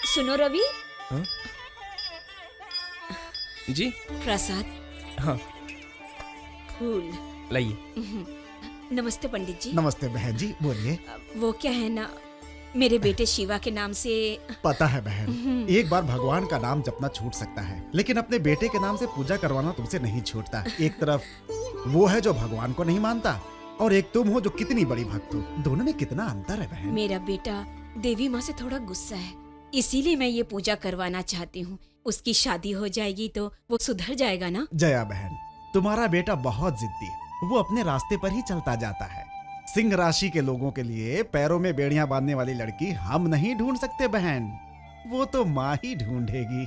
सुनो रवि। हाँ? जी प्रसाद। हाँ फूल लाइए। नमस्ते पंडित जी। नमस्ते बहन जी, बोलिए। वो क्या है ना, मेरे बेटे शिवा के नाम से। पता है बहन, एक बार भगवान का नाम जपना छूट सकता है, लेकिन अपने बेटे के नाम से पूजा करवाना तुमसे नहीं छूटता। एक तरफ वो है जो भगवान को नहीं मानता, और एक तुम हो जो कितनी बड़ी भक्त हो। दोनों में कितना अंतर है बहन। मेरा बेटा देवी माँ से थोड़ा गुस्सा है, इसीलिए मैं ये पूजा करवाना चाहती हूँ। उसकी शादी हो जाएगी तो वो सुधर जाएगा ना। जया बहन, तुम्हारा बेटा बहुत जिद्दी है, वो अपने रास्ते पर ही चलता जाता है। सिंह राशि के लोगों के लिए पैरों में बेड़ियां बांधने वाली लड़की हम नहीं ढूंढ सकते बहन, वो तो माँ ही ढूंढेगी।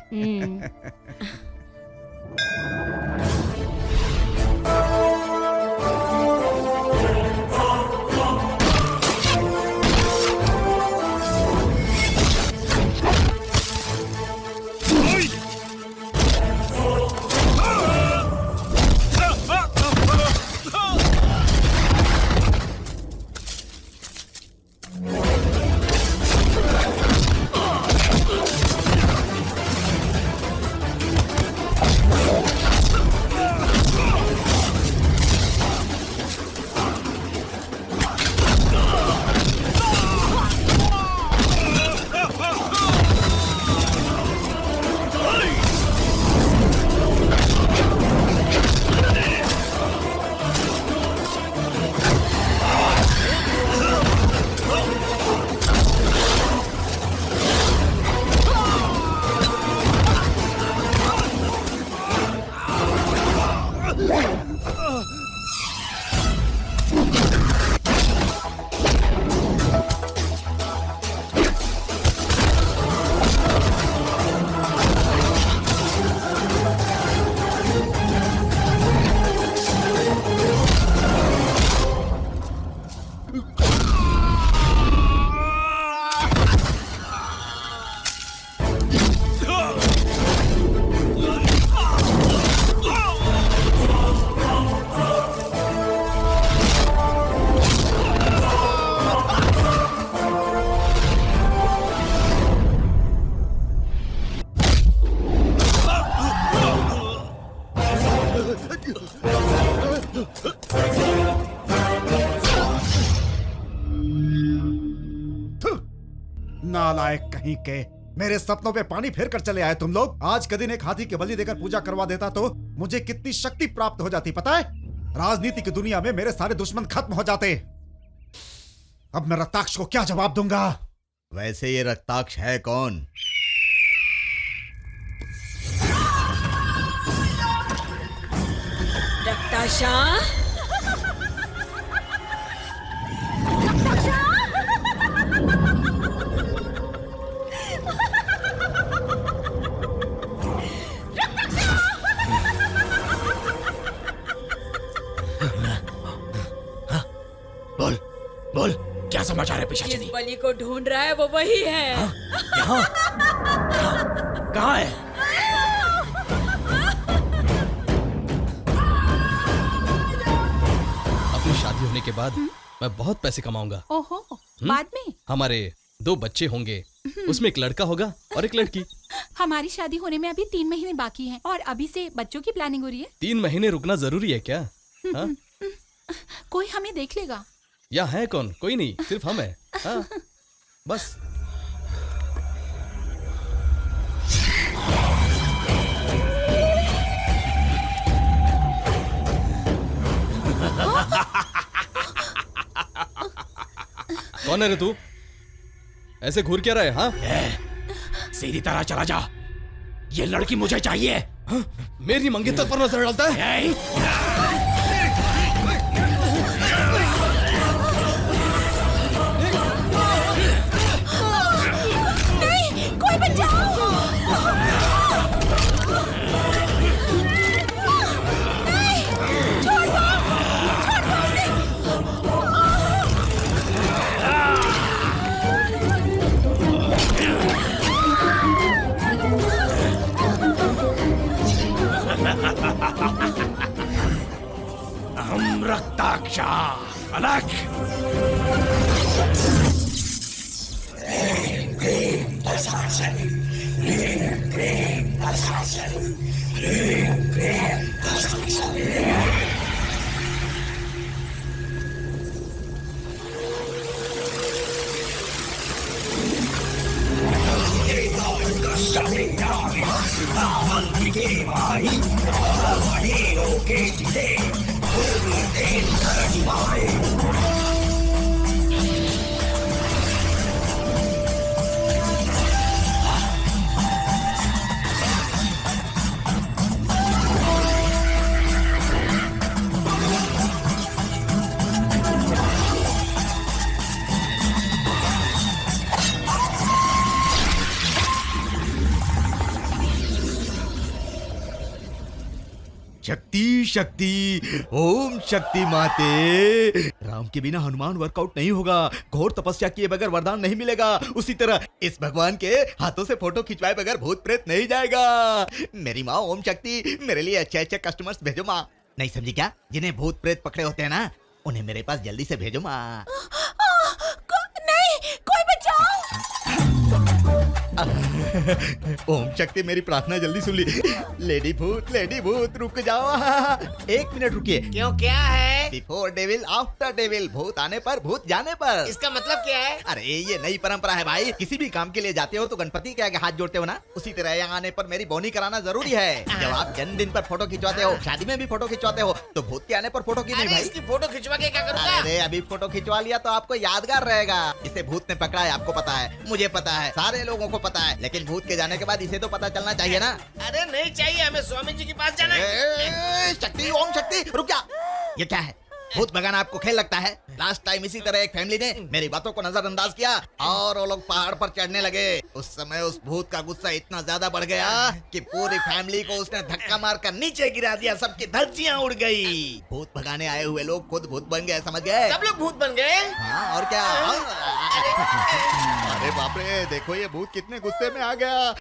नालायक कहीं के, मेरे सपनों पे पानी फेर कर चले आए तुम लोग। आज के दिन एक हाथी की बलि देकर पूजा करवा देता तो मुझे कितनी शक्ति प्राप्त हो जाती पता है। राजनीति की दुनिया में मेरे सारे दुश्मन खत्म हो जाते। अब मैं रक्ताक्ष को क्या जवाब दूंगा। वैसे ये रक्ताक्ष है कौन? रक्ताशा, बोल बोल, क्या समाचार है पिशाचिनी? जिस बलि को ढूंढ रहा है वो वही है। यहाँ कहाँ है? अपनी शादी होने के बाद मैं बहुत पैसे कमाऊंगा। ओहो, बाद में? हमारे 2 बच्चे होंगे, उसमें एक लड़का होगा और एक लड़की। हमारी शादी होने में अभी 3 महीने बाकी हैं और अभी से बच्चों की प्लानिंग हो रही है। 3 महीने रुकना जरूरी है क्या? हाँ? कोई हमें देख लेगा। या है कौन? कोई नहीं, सिर्फ हम हैं। हाँ, बस। कौन है रे तू? ऐसे घूर क्या रहा है? हाँ, सीधी तरह चला जा, ये लड़की मुझे चाहिए। हाँ? मेरी मंगेतर पर नजर डालता है? कोई बचाओ! नहीं, छोड़ दो, छोड़ दो उसे। हम रक्ताक्षा अलग। शक्ति शक्ति ओम शक्ति माते। राम के बिना हनुमान वर्कआउट नहीं होगा, घोर तपस्या किए बगैर वरदान नहीं मिलेगा। उसी तरह इस भगवान के हाथों से फोटो खिंचवाए बगैर भूत प्रेत नहीं जाएगा। मेरी माँ ओम शक्ति, मेरे लिए अच्छे अच्छे कस्टमर्स भेजो माँ। नहीं समझी क्या? जिन्हें भूत प्रेत पकड़े होते हैं ना, उन्हें मेरे पास जल्दी से भेजो माँ। नहीं, कोई बचाओ। ओम शक्ति मेरी प्रार्थना जल्दी सुन ली। लेडी भूत रुक जाओ। 1 मिनट रुकिए। क्यों, क्या है? बिफोर डेविल आफ्टर डेविल, भूत आने पर भूत जाने पर। इसका मतलब क्या है? अरे ये नई परंपरा है भाई। किसी भी काम के लिए जाते हो तो गणपति के आगे हाथ जोड़ते हो ना, उसी तरह यहाँ आने पर मेरी बोनी कराना जरूरी है। जब आप जन्मदिन पर फोटो खिंचवाते हो, शादी में भी फोटो खिंचवाते हो, तो भूत के आने पर फोटो क्यों नहीं अरे भाई? इसकी फोटो खिंचवा के क्या करूँगा? अरे अभी फोटो खिंचवा लिया तो आपको यादगार रहेगा। इसे भूत ने पकड़ा है, आपको पता है, मुझे पता है, सारे लोगों को पता है, लेकिन भूत के जाने के बाद इसे तो पता चलना चाहिए ना। अरे नहीं चाहिए, हमें स्वामी जी के पास जाना है। शक्ति ओम शक्ति रुक जा। ये क्या है? भूत भगाना आपको खेल लगता है? लास्ट टाइम इसी तरह एक फैमिली ने मेरी बातों को नजरअंदाज किया और वो लोग पहाड़ पर चढ़ने लगे। उस समय उस भूत का गुस्सा इतना ज्यादा बढ़ गया कि पूरी फैमिली को उसने धक्का मारकर नीचे गिरा दिया। सबकी धज्जियां उड़ गई। भूत भगाने आए हुए लोग खुद भूत बन गए, समझ गए? सब लोग भूत बन गए? हाँ और क्या। अरे बाप रे, देखो ये भूत कितने गुस्से में आ गया।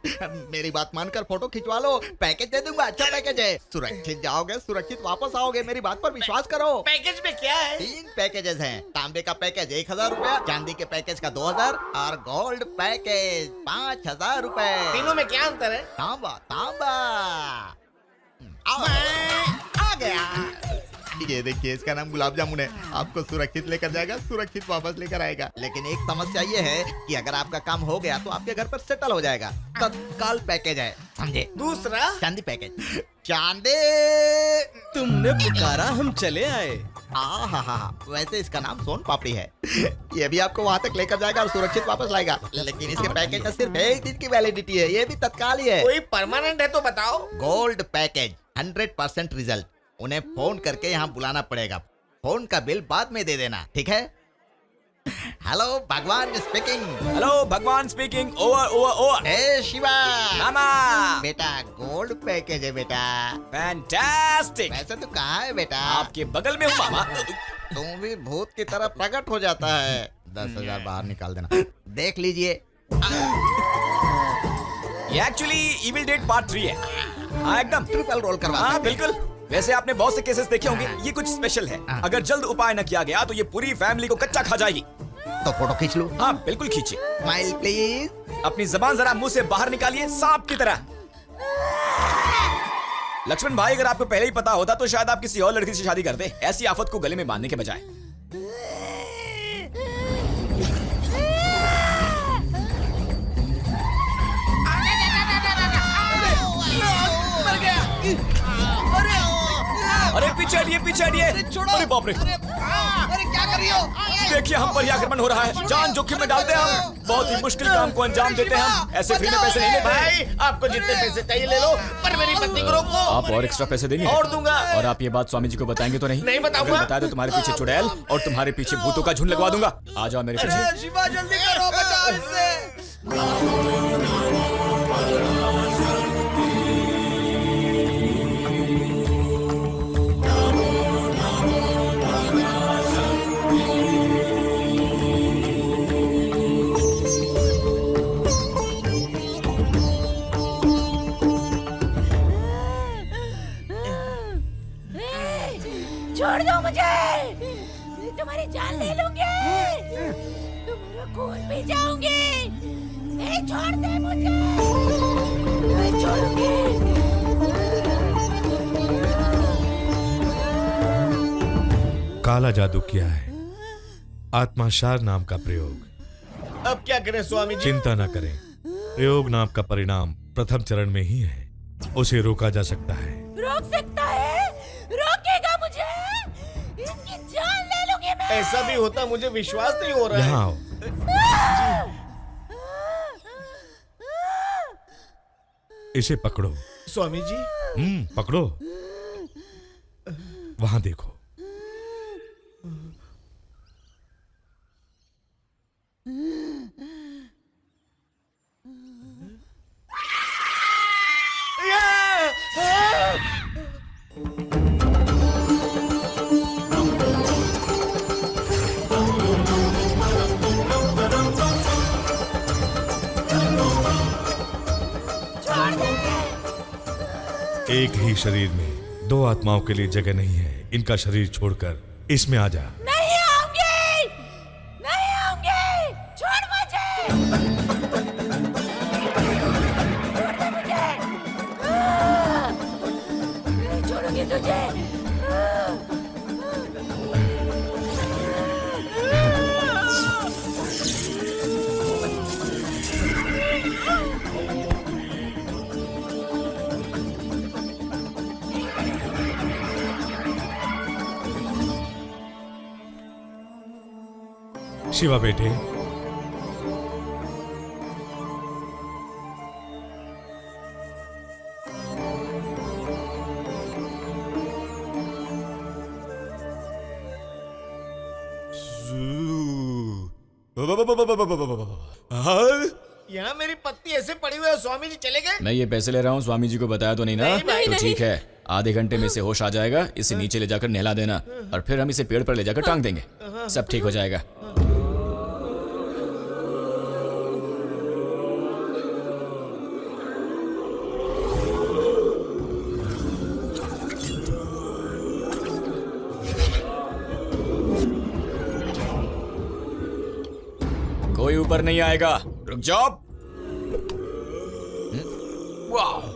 मेरी बात मानकर फोटो खिंचवा लो, पैकेज दे दूंगा, अच्छा पैकेज है। सुरक्षित जाओगे, सुरक्षित वापस आओगे, मेरी बात पर विश्वास करो। पैकेज में क्या है? 3 पैकेजेस हैं। तांबे का पैकेज 1000 रुपया, चांदी के पैकेज का 2000 और गोल्ड पैकेज 5000 रुपए। तीनों में क्या अंतर है? तांबा तांबा। आ गया। ये देखिए, इसका नाम गुलाब जामुन है। आपको सुरक्षित लेकर जाएगा, सुरक्षित वापस लेकर आएगा। लेकिन एक समस्या ये है कि अगर आपका काम हो गया तो आपके घर पर सेटल हो जाएगा। तत्काल पैकेज है, समझे? दूसरा चांदी पैकेज। चांदी। तुमने पुकारा, हम चले आए। हाँ, वैसे इसका नाम सोन पापड़ी है। ये भी आपको वहाँ तक लेकर जाएगा और सुरक्षित वापस लाएगा। लेकिन इसके पैकेज में सिर्फ 1 दिन की वैलिडिटी है, ये भी तत्काल ही है। कोई परमानेंट है तो बताओ। Gold package 100% result. उन्हें फोन करके यहाँ बुलाना पड़ेगा। फोन का बिल बाद में दे देना, ठीक है? हेलो भगवान स्पीकिंग। हेलो भगवान स्पीकिंग। Over over over. ए शिवा। मामा। बेटा गोल्ड पैकेज है बेटा। फैंटास्टिक। वैसे तो कहाँ है बेटा? आपके बगल में हूँ मामा। तुम भी भूत की तरह प्रकट हो जाता है। 10,000 बाहर निकाल देना। देख लीजिए। ये एक्चुअली इविल डेड पार्ट 3 है। हाँ एकदम ट्रिपल रोल करवा। हाँ बिल्कुल। वैसे आपने बहुत से केसेस देखे होंगे, ये कुछ स्पेशल है। अगर जल्द उपाय न किया गया तो ये पूरी फैमिली को कच्चा खा जाएगी। तो फोटो खींच लो। हाँ बिल्कुल खींचिए। Smile please. अपनी जबान जरा मुंह से बाहर निकालिए, सांप की तरह। लक्ष्मण भाई, अगर आपको पहले ही पता होता तो शायद आप किसी और लड़की से शादी करते, ऐसी आफत को गले में बांधने के बजाय। अरे पीछे हटिए, पीछे हटिए। अरे बाप रे, अरे क्या कर रही हो? देखिए हम पर ही आक्रमण हो रहा है। जान जोखिम में डालते हैं हम। बहुत ही मुश्किल काम को अंजाम देते हैं हम। ऐसे फ्री में पैसे नहीं लेते। भाई आपको जितने पैसे चाहिए ले लो, पर मेरी पत्नी को रोको। आप और एक्स्ट्रा पैसे देंगे? और दूंगा। और आप ये बात स्वामी जी को बताएंगे तो नहीं? नहीं बताऊंगा। अगर बताया तो तुम्हारे पीछे चुड़ैल और तुम्हारे पीछे भूतों का झुंड लगवा दूंगा। आ जाओ मेरे पीछे। शिवा जल्दी करो, बचाओ इससे। छोड़ दो मुझे, मैं तुम्हारी जान ले लूंगी, तुम्हारा खून पी जाऊंगी। छोड़ दे मुझे, नहीं छोड़ूंगी। काला जादू किया है, आत्माशार नाम का प्रयोग। अब क्या करें स्वामी जी? चिंता न करें, प्रयोग नाम का परिणाम प्रथम चरण में ही है, उसे रोका जा सकता है। रोक सकता है? रोकेगा मुझे? इसकी जान ले लूंगी मैं। ऐसा भी होता, मुझे विश्वास नहीं हो रहा है। यहाँ आओ। इसे पकड़ो। स्वामी जी, पकड़ो। वहां देखो। एक ही शरीर में दो आत्माओं के लिए जगह नहीं है। इनका शरीर छोड़कर इसमें आ जा। नहीं आऊंगी, नहीं आऊंगी, छोड़ मुझे, छोड़ दे मुझे, नहीं छोड़ूंगी तुझे। शिवा बेटे, यहाँ मेरी पत्नी ऐसे पड़ी हुई है, स्वामी जी चले गए। मैं ये पैसे ले रहा हूँ, स्वामी जी को बताया तो नहीं ना? नहीं, तो ठीक है, आधे घंटे में इसे होश आ जाएगा। इसे नीचे ले जाकर नहला देना और फिर हम इसे पेड़ पर ले जाकर टांग देंगे। सब ठीक हो जाएगा। कोई ऊपर नहीं आएगा, रुक जाओ। वाह,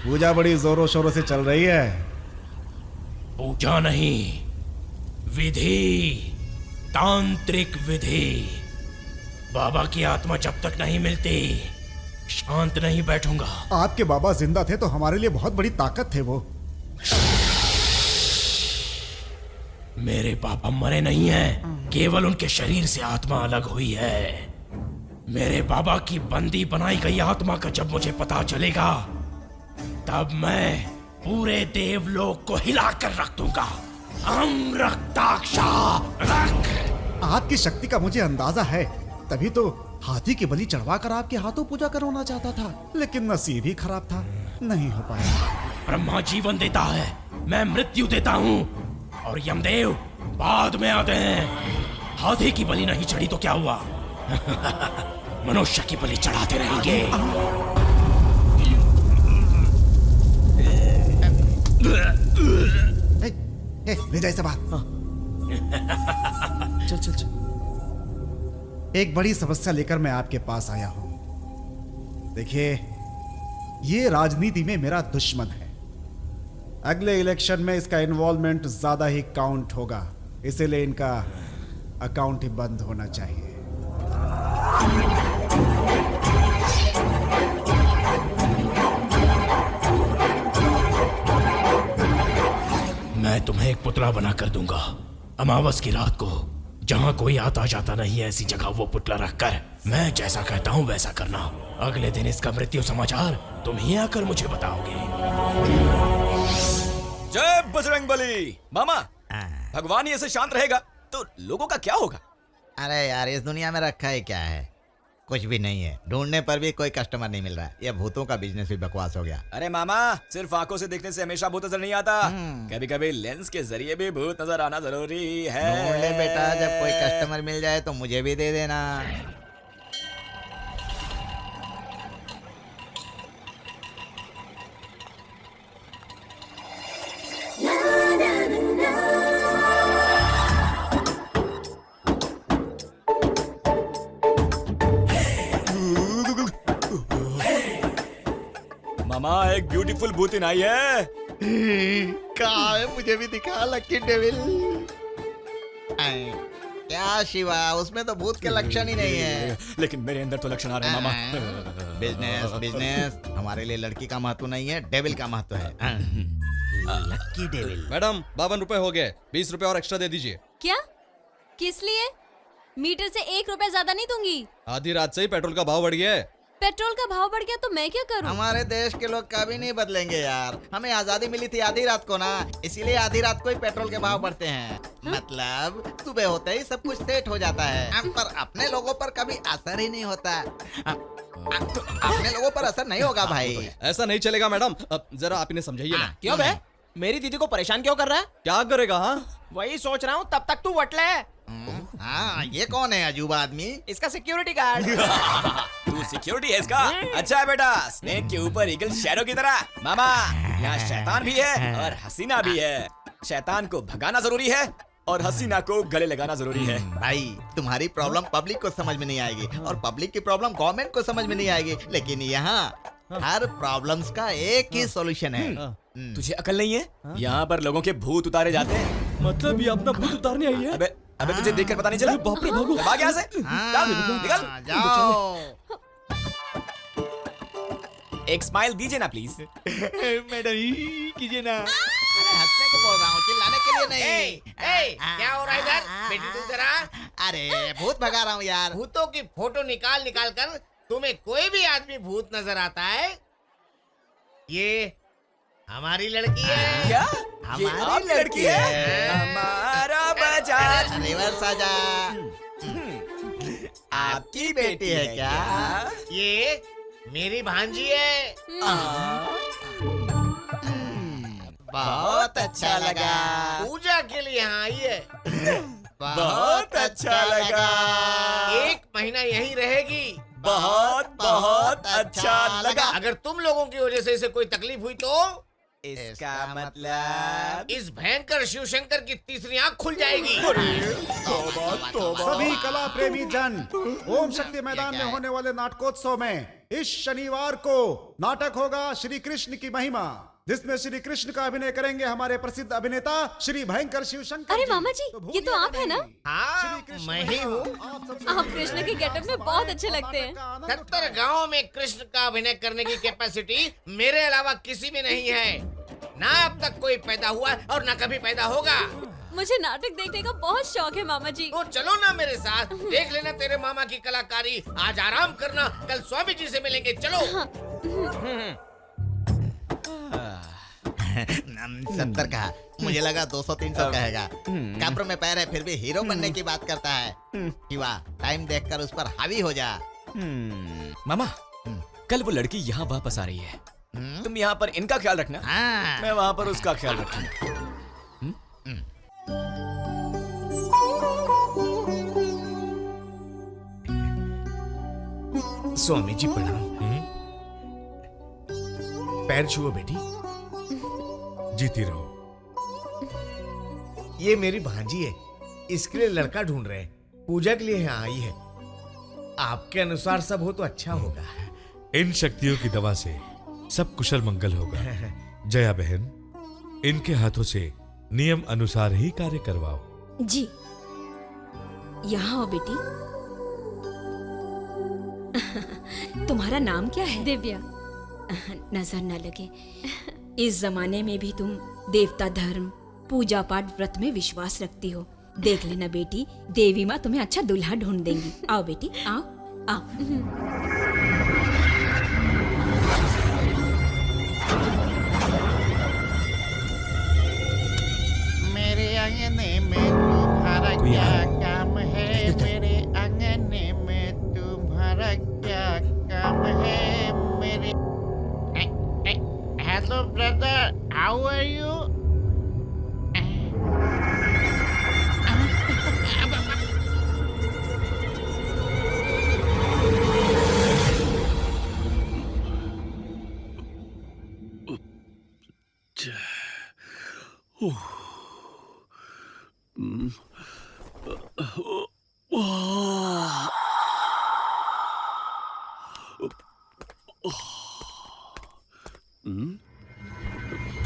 पूजा बड़ी जोरों शोरों से चल रही है। पूजा नहीं, विधि, तांत्रिक विधि। बाबा की आत्मा जब तक नहीं मिलती शांत नहीं बैठूंगा। आपके बाबा जिंदा थे तो हमारे लिए बहुत बड़ी ताकत थे वो। मेरे पापा मरे नहीं हैं, केवल उनके शरीर से आत्मा अलग हुई है। मेरे बाबा की बंदी बनाई गई आत्मा का जब मुझे पता चलेगा, तब मैं पूरे देवलोक को हिलाकर रख दूंगा। रक्ताक्षा रख। आपकी शक्ति का मुझे अंदाजा है, तभी तो हाथी की बलि चढ़वाकर आपके हाथों पूजा करवाना चाहता था, लेकिन नसीब ही खराब था, नहीं हो पाया। ब्रह्मा जीवन देता है, मैं मृत्यु देता हूँ, और यमदेव बाद में आते हैं। हाथी की बलि नहीं चढ़ी तो क्या हुआ? मनुष्य की बलि चढ़ाते रहेंगे। ले जाए सब। चल चल चल। एक बड़ी समस्या लेकर मैं आपके पास आया हूं। देखिए, ये राजनीति में मेरा दुश्मन है। अगले इलेक्शन में इसका इन्वॉल्वमेंट ज्यादा ही काउंट होगा, इसीलिए इनका अकाउंट ही बंद होना चाहिए। मैं तुम्हें एक पुतला बना कर दूंगा। अमावस की रात को जहाँ कोई आता जाता नहीं है, ऐसी जगह वो पुतला रखकर मैं जैसा कहता हूँ वैसा करना। अगले दिन इसका मृत्यु समाचार तुम ही आकर मुझे बताओगे। जय बजरंगबली। मामा, भगवान ही ऐसे शांत रहेगा तो लोगों का क्या होगा? अरे यार, इस दुनिया में रखा ही क्या है? कुछ भी नहीं है, ढूंढने पर भी कोई कस्टमर नहीं मिल रहा। ये भूतों का बिजनेस भी बकवास हो गया। अरे मामा, सिर्फ आंखों से देखने से हमेशा भूत नजर नहीं आता। कभी कभी लेंस के जरिए भी भूत नजर आना जरूरी है। ढूंढ ले बेटा, जब कोई कस्टमर मिल जाए तो मुझे भी दे देना। मामा, एक ब्यूटीफुल भूतिन आई है। कहाँ है? मुझे भी दिखा लकी डेविल। क्या शिवा, उसमें तो भूत के लक्षण ही नहीं है। लेकिन मेरे अंदर तो लक्षण आ रहे हैं मामा। बिजनेस बिजनेस, हमारे लिए लड़की का महत्व नहीं है, डेविल का महत्व है। Lucky devil. मैडम 52 रुपए हो गए, 20 रुपए और एक्स्ट्रा दे दीजिए। क्या? किस लिए? मीटर से 1 रुपया ज्यादा नहीं दूंगी। आधी रात से ही पेट्रोल का भाव बढ़ गया है। पेट्रोल का भाव बढ़ गया तो मैं क्या करूं? हमारे देश के लोग कभी नहीं बदलेंगे यार। हमें आजादी मिली थी आधी रात को ना, इसीलिए आधी रात को ही पेट्रोल के भाव बढ़ते हैं। मतलब सुबह होते ही सब कुछ सेट हो जाता है, पर अपने लोगों पर कभी असर ही नहीं होता। अपने लोगों पर असर नहीं होगा भाई। ऐसा नहीं चलेगा मैडम, अब जरा आप इन्हें समझाइए ना। क्यों बे? मेरी दीदी को परेशान क्यों कर रहा है? क्या करेगा? हाँ, वही सोच रहा हूँ, तब तक तू वटले। हाँ, ये कौन है अजूबा आदमी? इसका सिक्योरिटी गार्ड। तू सिक्योरिटी है इसका? अच्छा है बेटा, स्नेक के ऊपर ईगल शैडो की तरह। मामा, यहाँ शैतान भी है और हसीना भी है। शैतान को भगाना जरूरी है और हसीना को गले लगाना जरूरी है। भाई, तुम्हारी प्रॉब्लम पब्लिक को समझ में नहीं आएगी और पब्लिक की प्रॉब्लम गवर्नमेंट को समझ में नहीं आएगी, लेकिन यहाँ हर प्रॉब्लम्स का एक ही सॉल्यूशन है। तुझे अकल नहीं है? यहाँ पर लोगों के भूत उतारे जाते हैं। मतलब ये अपना भूत उतारने आई है? अबे तुझे देखकर पता नहीं चला? बाप रे, भागो। भाग यहाँ से। निकल। जाओ। एक स्माइल दीजिए ना प्लीज। मैडम कीजिए ना। अरे हंसने को बोल रहा हूँ, चिल्लाने के लिए नहीं। क्या हो रहा है इधर? बेटी तू जरा। अरे भूत भगा रहा हूँ यार। भूतों की फोटो निकाल निकाल कर तुम्हें कोई भी आदमी भूत नजर आता है? ये हमारी लड़की है। क्या? हमारी लड़की है। हमारा बजाज रिवर्स आजा। आपकी बेटी है क्या? ये मेरी भांजी है। बहुत अच्छा लगा। पूजा के लिए यहाँ आई है। बहुत अच्छा लगा। 1 महीना यहीं रहेगी। बहुत बहुत अच्छा लगा। अगर तुम लोगों की वजह से इसे कोई तकलीफ हुई तो इसका मतलब इस भयंकर शिव शंकर की तीसरी आंख खुल जाएगी। सभी कला प्रेमी जन, ओम शक्ति मैदान में होने वाले नाटकोत्सव में इस शनिवार को नाटक होगा श्री कृष्ण की महिमा, जिसमें श्री कृष्ण का अभिनय करेंगे हमारे प्रसिद्ध अभिनेता श्री भयंकर शिव शंकर। अरे मामा जी, ये तो आप है ना? हाँ, मैं ही हूँ। आप कृष्ण के गेटअप में बहुत अच्छे लगते हैं। 70 गाँव में कृष्ण का अभिनय करने की कैपेसिटी मेरे अलावा किसी में नहीं है। ना अब तक कोई पैदा हुआ और ना कभी पैदा होगा। मुझे नाटक देखने का बहुत शौक है मामा जी। तो चलो ना मेरे साथ, देख लेना तेरे मामा की कलाकारी। आज आराम करना, कल स्वामी जी से मिलेंगे। चलो। 70 कहा, मुझे लगा 200-300 कहेगा। कब्र में पैर है फिर भी हीरो बनने की बात करता है। शिवा, टाइम देखकर उस पर हावी हो जा। मामा, कल वो लड़की यहाँ वापस आ रही है। तुम यहाँ पर इनका ख्याल रखना, मैं वहाँ पर उसका ख्याल रखूंगा। स्वामी जी प्रणाम। पैर छुओ बेटी। जीती रहो। ये मेरी भांजी है, इसके लिए लड़का ढूंढ रहे हैं। पूजा के लिए यहाँ आई है। आपके अनुसार सब हो तो अच्छा होगा। इन शक्तियों की दवा से सब कुशल मंगल होगा। जया बहन, इनके हाथों से नियम अनुसार ही कार्य करवाओ। जी, यहाँ आओ बेटी। तुम्हारा नाम क्या है? दिव्या। नजर न लगे, इस जमाने में भी तुम देवता धर्म, पूजा पाठ, व्रत में विश्वास रखती हो। देख लेना बेटी, देवी माँ तुम्हें अच्छा दूल्हा ढूंढ देंगी। आओ बेटी, आओ आओ। मेरे आंगने में तुम्हारा क्या काम है? मेरे आंगने में तुम्हारा hello brother, how are you?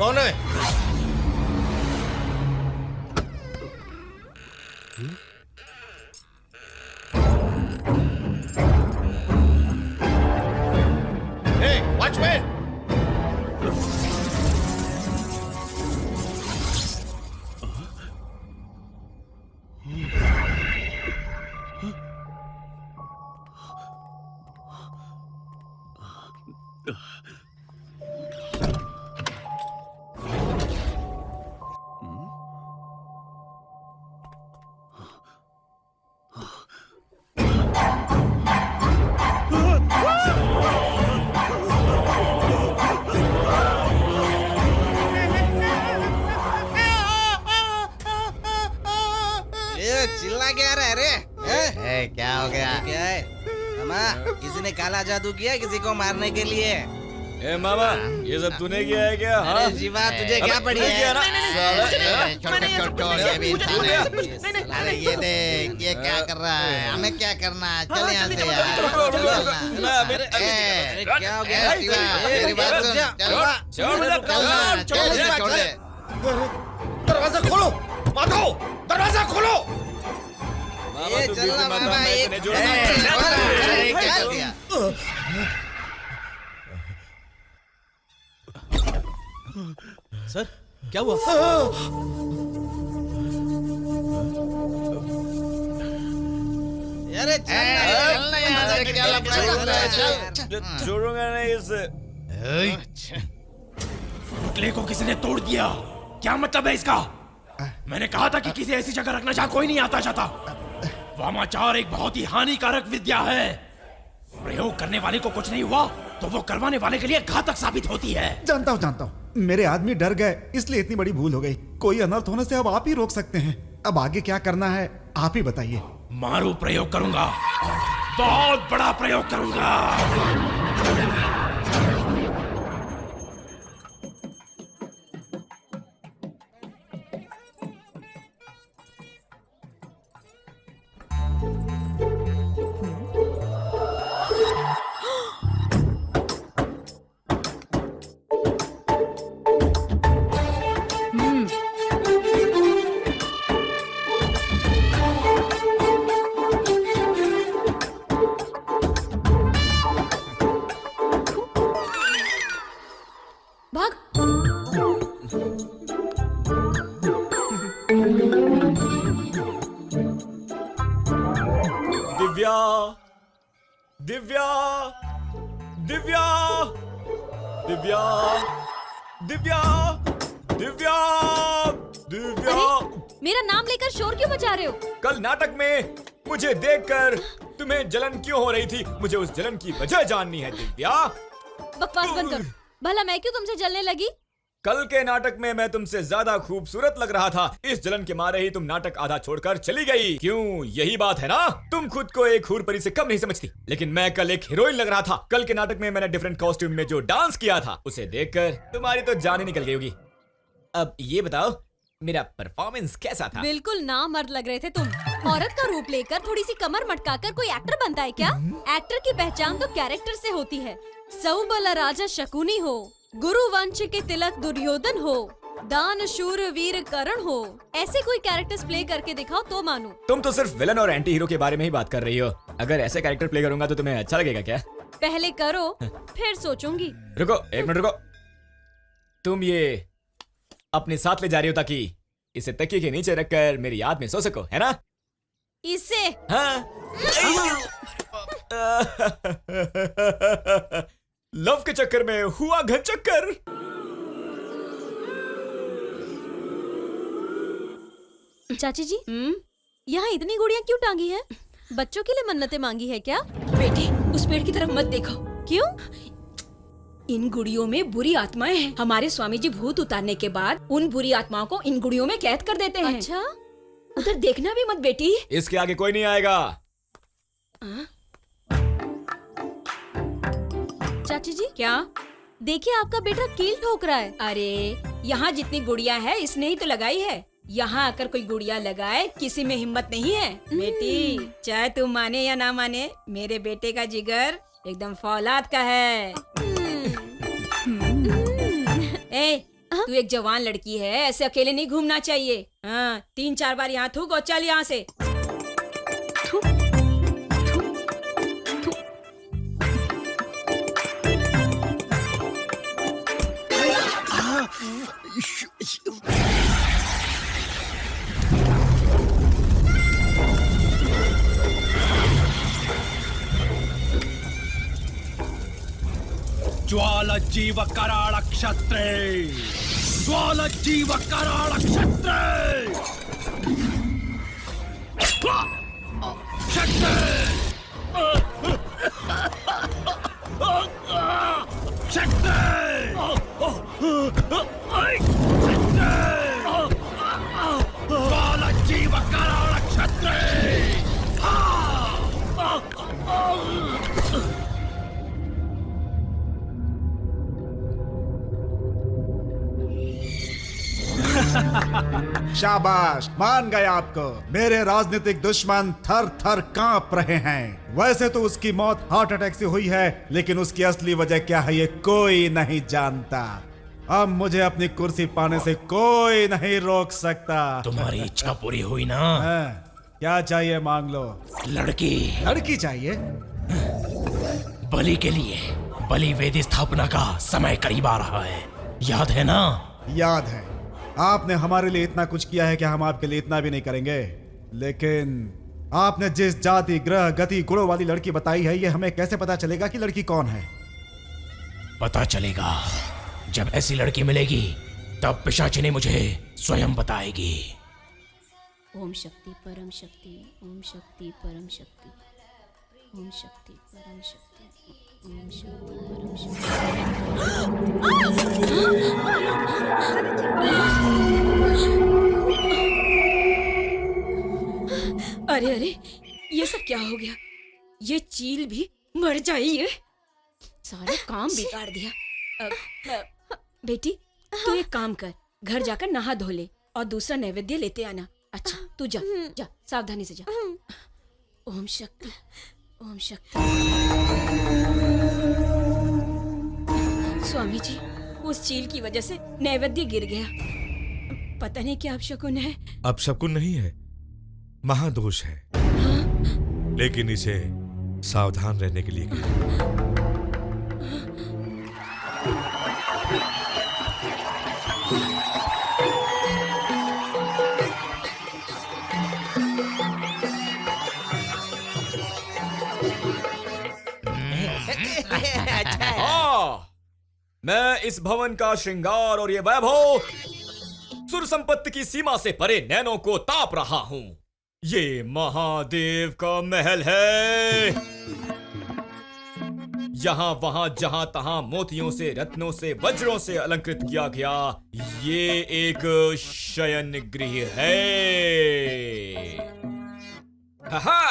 कौन है? वॉचमैन! चिल्ला क्या रहा है रे? क्या हो गया? क्या है मामा? किसी ने काला जादू किया किसी को मारने के लिए? ए मामा, ये सब तूने किया है क्या? हाँ? अरे जीवा, तुझे क्या पड़ी है? अरे ये देख, ये क्या कर रहा है? हमें क्या करना है? चल यहाँ से यार। क्या हो गया जीवा? मेरी बात सुन। चल छोड़ दे। दरवाजा खोलो, माधव! दरवाजा खोलो! ये चल ना मामा, ये क्या हो गया? सर, क्या हुआ? अरे चल ना यार, क्या लपड़ा? छोड़ूंगा नहीं इसे। पुतले को किसी ने तोड़ दिया। क्या मतलब है इसका? मैंने कहा था कि किसी ऐसी जगह रखना जहाँ कोई नहीं आता जाता। वामाचार एक बहुत ही हानिकारक विद्या है। प्रयोग करने वाले को कुछ नहीं हुआ तो वो करवाने वाले के लिए घातक साबित होती है। जानता हूँ। मेरे आदमी डर गए, इसलिए इतनी बड़ी भूल हो गई। कोई अनर्थ होने से अब आप ही रोक सकते हैं। अब आगे क्या करना है आप ही बताइए। मारू प्रयोग करूंगा, बहुत बड़ा प्रयोग करूंगा। दिव्या, दिव्या, दिव्या, दिव्या, दिव्या, दिव्या। मेरा नाम लेकर शोर क्यों मचा रहे हो? कल नाटक में मुझे देखकर तुम्हें जलन क्यों हो रही थी? मुझे उस जलन की वजह जाननी है दिव्या। बकवास बंद करो। भला मैं क्यों तुमसे जलने लगी? कल के नाटक में मैं तुमसे ज्यादा खूबसूरत लग रहा था, इस जलन के मारे ही तुम नाटक आधा छोड़कर चली गई। क्यों? यही बात है ना? तुम खुद को एक हूरपरी से कम नहीं समझती, लेकिन मैं कल एक हीरोइन लग रहा था। कल के नाटक में मैंने डिफरेंट कॉस्ट्यूम में जो डांस किया था उसे देखकर तुम्हारी तो जान ही निकल गई होगी। अब ये बताओ मेरा परफॉर्मेंस कैसा था? बिल्कुल नामर्द लग रहे थे तुम। औरत का रूप लेकर थोड़ी सी कमर मटकाकर कोई एक्टर बनता है क्या? एक्टर की पहचान तो कैरेक्टर से होती है। सौबला राजा शकुनी हो, गुरु वंश के तिलक दुर्योधन हो, दान शूर वीर कर्ण हो, ऐसे कोई कैरेक्टर्स प्ले करके दिखाओ तो मानू। तुम तो सिर्फ विलन और एंटी हीरो के बारे में ही बात कर रही हो। अगर ऐसे कैरेक्टर प्ले करूंगा तो तुम्हें अच्छा लगेगा क्या? पहले करो फिर सोचूंगी। रुको एक मिनट रुको। तुम ये अपने साथ ले जा रही हो ताकि इसे तकिए के नीचे रखकर मेरी याद में सो सको, है ना? इसे हाँ? लव के चक्कर में हुआ घन चक्कर। चाची जी, यहाँ इतनी गुड़ियाँ क्यों टांगी हैं? बच्चों के लिए मन्नतें मांगी है क्या? बेटी उस पेड़ की तरफ मत देखो। क्यों? इन गुड़ियों में बुरी आत्माएं हैं। हमारे स्वामी जी भूत उतारने के बाद उन बुरी आत्माओं को इन गुड़ियों में कैद कर देते हैं। अच्छा, उधर देखना भी मत बेटी। इसके आगे कोई नहीं आएगा। चाची जी क्या? देखिए आपका बेटा कील ठोक रहा है। अरे यहाँ जितनी गुड़िया है इसने ही तो लगाई है। यहाँ आकर कोई गुड़िया लगाए किसी में हिम्मत नहीं है। बेटी चाहे तू माने या ना माने, मेरे बेटे का जिगर एकदम फौलाद का है। ए, तू एक जवान लड़की है, ऐसे अकेले नहीं घूमना चाहिए। हाँ, 3-4 बार यहाँ थूक और चल यहाँ से। ज्वालजीव कराळ क्षत्रे, ज्वालजीव कराळ क्षत्रे, क्षत्रे, ज्वालजीव कराळ क्षत्रे। शाबाश, मान गए आपको। मेरे राजनीतिक दुश्मन थर थर कांप रहे हैं। वैसे तो उसकी मौत हार्ट अटैक से हुई है, लेकिन उसकी असली वजह क्या है ये कोई नहीं जानता। अब मुझे अपनी कुर्सी पाने से कोई नहीं रोक सकता। तुम्हारी इच्छा पूरी हुई ना? क्या चाहिए मांग लो। लड़की। लड़की चाहिए? बलि के लिए बलि वेदी स्थापना का समय करीब आ रहा है, याद है ना? याद है। आपने हमारे लिए इतना कुछ किया है, क्या हम आपके लिए इतना भी नहीं करेंगे? लेकिन आपने जिस जाति ग्रह गति गुणों वाली लड़की बताई है, ये हमें कैसे पता चलेगा कि लड़की कौन है? पता चलेगा जब ऐसी लड़की मिलेगी, तब पिशाचिनी मुझे स्वयं बताएगी। ओम शक्ति परम शक्ति, ओम शक्ति परम शक्ति, ओम शक्ति परम शक्ति, ओम शक्ति परम शक्ति। अरे अरे, ये सब क्या हो गया? ये चील भी मर जाए। ये सारे काम बिगाड़ दिया। बेटी तू एक काम कर, घर जाकर नहा धो ले और दूसरा नैवेद्य लेते आना। अच्छा तू जा जा, सावधानी से जा। ओम शक्ति, ओम शक्ति। स्वामी जी, उस चील की वजह से नैवेद्य गिर गया। पता नहीं क्या अपशकुन है। अपशकुन नहीं है, महादोष है। लेकिन इसे सावधान रहने के लिए कहा। हाँ, मैं इस भवन का श्रृंगार और ये वैभव सुर संपत्ति की सीमा से परे नैनों को ताप रहा हूँ। ये महादेव का महल है। यहाँ वहाँ जहाँ तहाँ मोतियों से, रत्नों से, वज्रों से अलंकृत किया गया ये एक शयन गृह है। हा,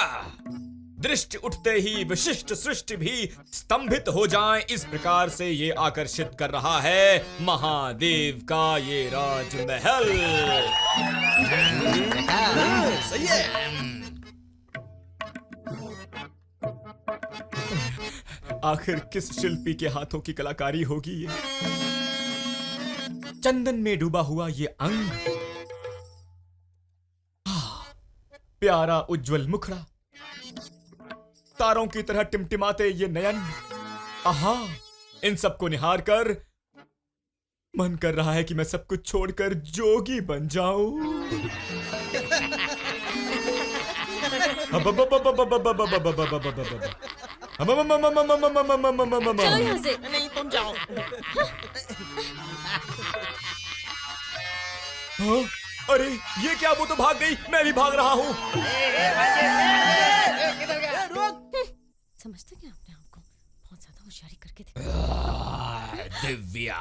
दृष्टि उठते ही विशिष्ट सृष्टि भी स्तंभित हो जाएं, इस प्रकार से ये आकर्षित कर रहा है महादेव का ये राजमहल। सही है। आखिर किस शिल्पी के हाथों की कलाकारी होगी ये? चंदन में डूबा हुआ ये अंग, प्यारा उज्जवल मुखड़ा, तारों की तरह टिमटिमाते ये नयन। आहा, इन सबको निहार कर मन कर रहा है कि मैं सब कुछ छोड़कर जोगी बन जाऊं। चलो यहाँ से। नहीं, तुम जाओ। हाँ? अरे ये क्या, वो तो भाग गई, मैं भी भाग रहा हूँ। समझते क्या अपने आप को? बहुत ज्यादा होशियारी करके देखो। दिव्या।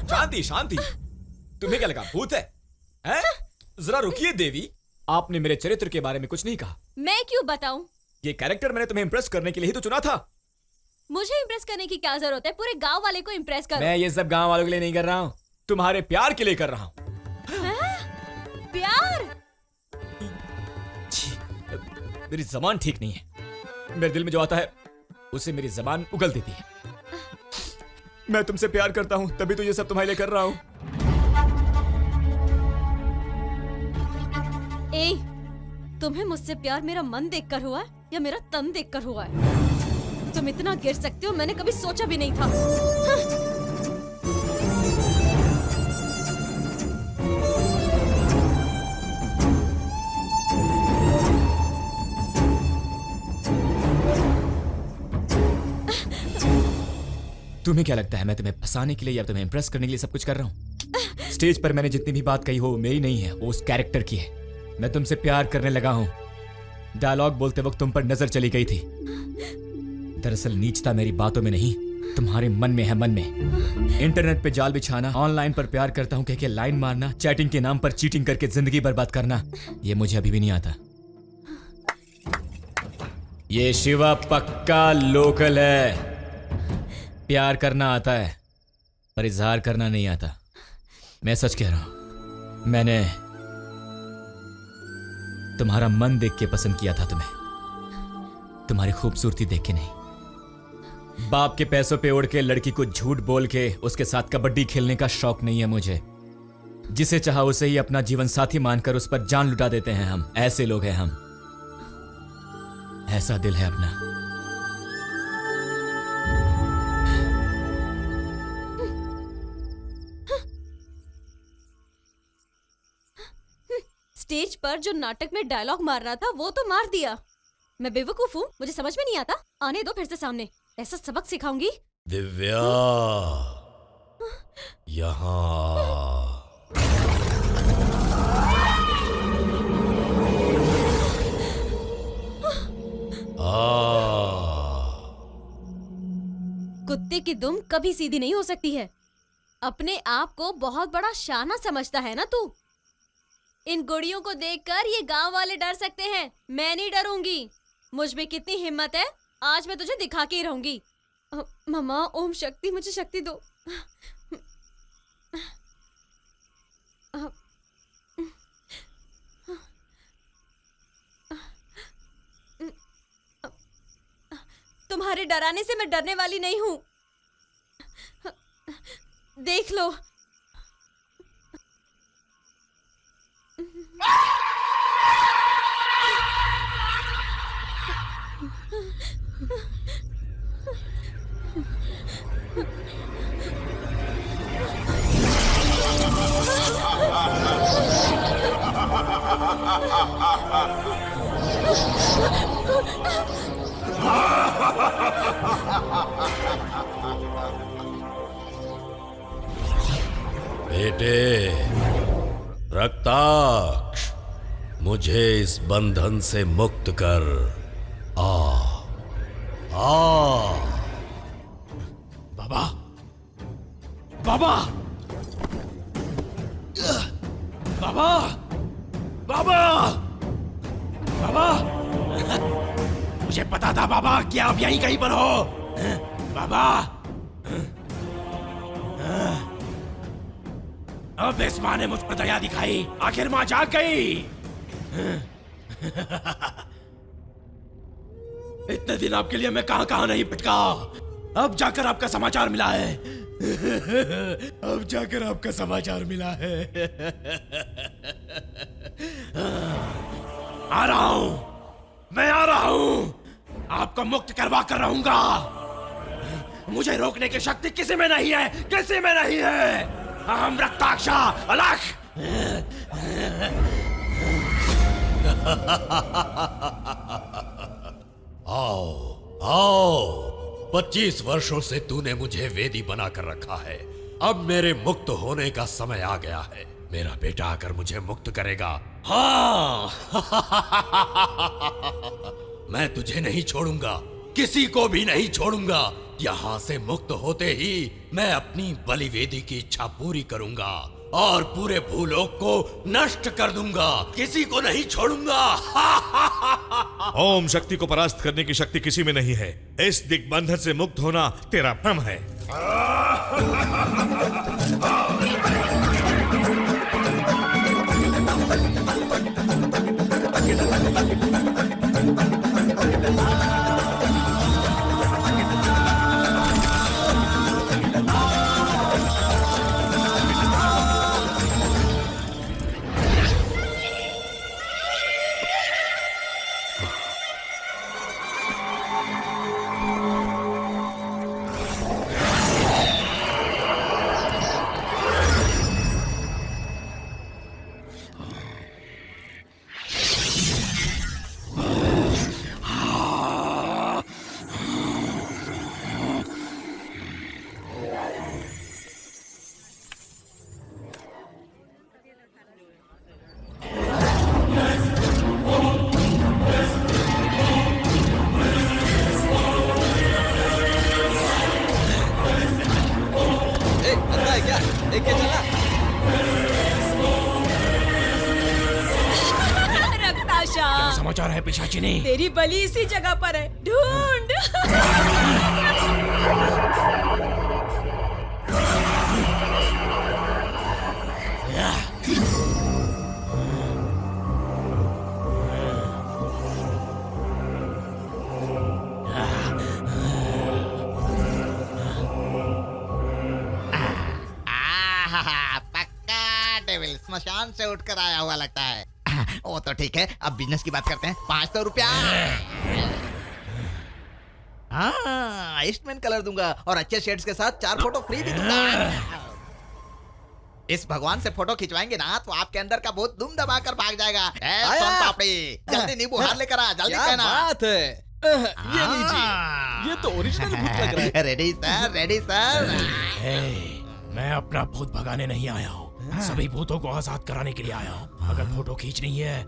शांति शांति, तुम्हें क्या लगा भूत है? हैं? जरा रुकिए देवी, आपने मेरे चरित्र के बारे में कुछ नहीं कहा। मैं क्यों बताऊं? ये कैरेक्टर मैंने तुम्हें इम्प्रेस करने के लिए ही तो चुना था। मुझे इम्प्रेस करने की क्या जरूरत है? पूरे गांव वाले को इम्प्रेस करो। मैं ये सब गांव वालों के लिए नहीं कर रहा हूँ, तुम्हारे प्यार के लिए कर रहा हूँ। प्यार? मेरी जबान ठीक नहीं है, मेरे दिल में जो आता है उसे मेरी जबान उगल देती है। मैं तुमसे प्यार करता हूँ, तभी तो ये सब तुम्हारे लिए कर रहा हूँ। ए, तुम्हें मुझसे प्यार मेरा मन देखकर हुआ है या मेरा तन देखकर हुआ है? तुम इतना गिर सकते हो मैंने कभी सोचा भी नहीं था। तुम्हें क्या लगता है मैं तुम्हें फंसाने के लिए या तुम्हें इम्प्रेस करने के लिए सब कुछ कर रहा हूँ? स्टेज पर मैंने जितनी भी बात कही हो मेरी नहीं है, वो उस कैरेक्टर की है। मैं तुमसे प्यार करने लगा हूँ। डायलॉग बोलते वक्त तुम पर नजर चली गई थी। दरअसल नीचता मेरी बातों में नहीं, तुम्हारे मन में है, मन में। इंटरनेट पे जाल बिछाना, ऑनलाइन पर प्यार करता हूँ कह के लाइन मारना, चैटिंग के नाम पर चीटिंग करके जिंदगी बर्बाद करना, ये मुझे अभी भी नहीं आता। ये शिवा पक्का लोकल है। प्यार करना आता है पर इजहार करना नहीं आता। मैं सच कह रहा हूं, मैंने तुम्हारा मन देख के पसंद किया था तुम्हें, तुम्हारी खूबसूरती देख के नहीं। बाप के पैसों पे उड़ के लड़की को झूठ बोल के उसके साथ कबड्डी खेलने का शौक नहीं है मुझे। जिसे चाहा उसे ही अपना जीवन साथी मानकर उस पर जान लुटा देते हैं हम। ऐसे लोग हैं हम, ऐसा दिल है अपना। स्टेज पर जो नाटक में डायलॉग मारना था वो तो मार दिया। मैं बेवकूफ हूँ, मुझे समझ में नहीं आता। आने दो फिर से सामने, ऐसा सबक सिखाऊंगी। दिव्या, यहाँ कुत्ते की दुम कभी सीधी नहीं हो सकती है। अपने आप को बहुत बड़ा शाना समझता है ना तू। इन गुड़ियों को देखकर ये गांव वाले डर सकते हैं, मैं नहीं डरूंगी। मुझ में कितनी हिम्मत है, आज मैं तुझे दिखा के ही रहूंगी। मम्मा, ओम शक्ति, मुझे शक्ति दो। तुम्हारे डराने से मैं डरने वाली नहीं हूं। देख लो। बेटे रक्ताक्ष, मुझे इस बंधन से मुक्त कर। आ बाबा, बाबा, बाबा, बाबा, बाबा, मुझे पता था बाबा कि आप यहीं कहीं पर हो। बाबा, अब इस माँ ने मुझ पर दया दिखाई, आखिर माँ जाग गई। इतने दिन आपके लिए मैं कहां कहां नहीं भटका, अब जाकर आपका समाचार मिला है। अब जाकर आपका समाचार मिला है। आ रहा हूं, मैं आ रहा हूं, आपको मुक्त करवा कर रहूंगा। मुझे रोकने की शक्ति किसी में नहीं है, किसी में नहीं है। हम रक्ताक्षा अलग। आओ आओ, 25 वर्षों से तूने मुझे वेदी बनाकर रखा है, अब मेरे मुक्त होने का समय आ गया है। मेरा बेटा आकर मुझे मुक्त करेगा। हाँ मैं तुझे नहीं छोड़ूंगा, किसी को भी नहीं छोड़ूंगा। यहाँ से मुक्त होते ही मैं अपनी बलिवेदी की इच्छा पूरी करूंगा और पूरे भूलोक को नष्ट कर दूंगा, किसी को नहीं छोड़ूंगा। ओम शक्ति को परास्त करने की शक्ति किसी में नहीं है। इस दिग्बंधन से मुक्त होना तेरा भ्रम है। क्या समाचार है पिशाचिनी? तेरी बलि इसी जगह पर है, ढूंढ। पक्का डेविल स्मशान से उठकर आया हुआ लगता है। वो तो ठीक है, अब बिजनेस की बात करते हैं। 500 रुपया। हाँ, ईस्टमैन कलर दूंगा और अच्छे शेड्स के साथ 4 फोटो फ्री भी दूंगा। इस भगवान से फोटो खिंचवाएंगे ना तो आपके अंदर का भूत दुम दबाकर भाग जाएगा। सोन पापड़ी, जल्दी नींबू हार लेकर आ, जल्दी कहना। बात है, ये लीजिए, ये तो ओरिजिनल भूत लग रहा है। Ready sir, ready sir. मैं अपना भूत भगाने नहीं आया हूँ, सभी भूतों को आजाद कराने के लिए आया हूँ। अगर फोटो खींचनी है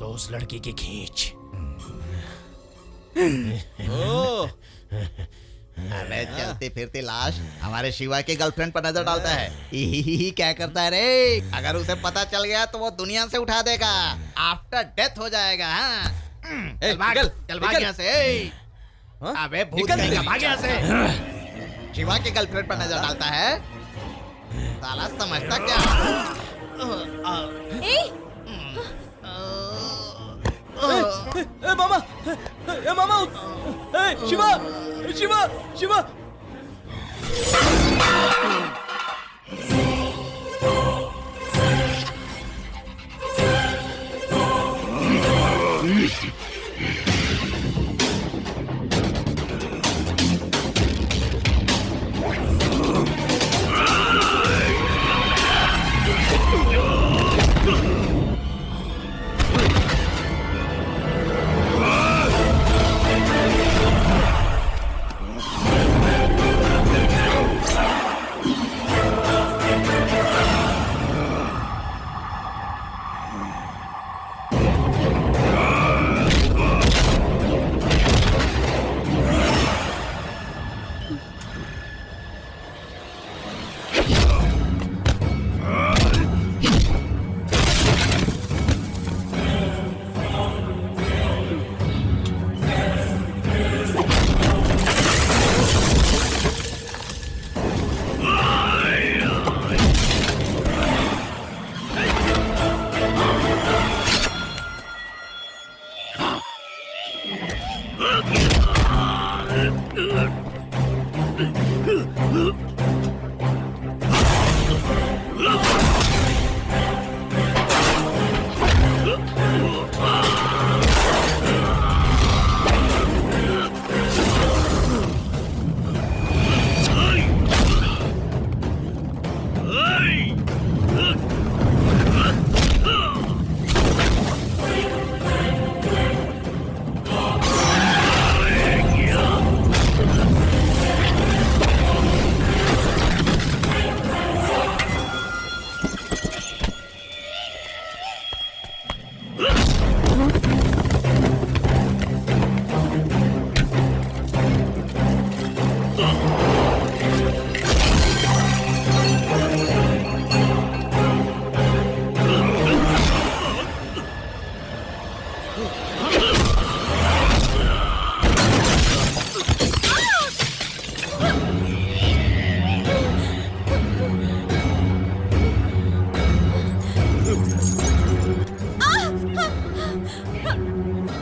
तो उस लड़की की खींच। अरे चलती फिरती लाश हमारे शिवा की गर्लफ्रेंड पर नजर डालता है। ही क्या करता है रे? अगर उसे पता चल गया तो वो दुनिया से उठा देगा, आफ्टर डेथ हो जाएगा। चल भाग यहाँ से। अबे भूत कहेगा, भाग यहाँ से। शिवा की गर्लफ्रेंड पर नजर डालता है, साला समझता क्या? मामा, मामा, शिवा, शिवा, शिवा।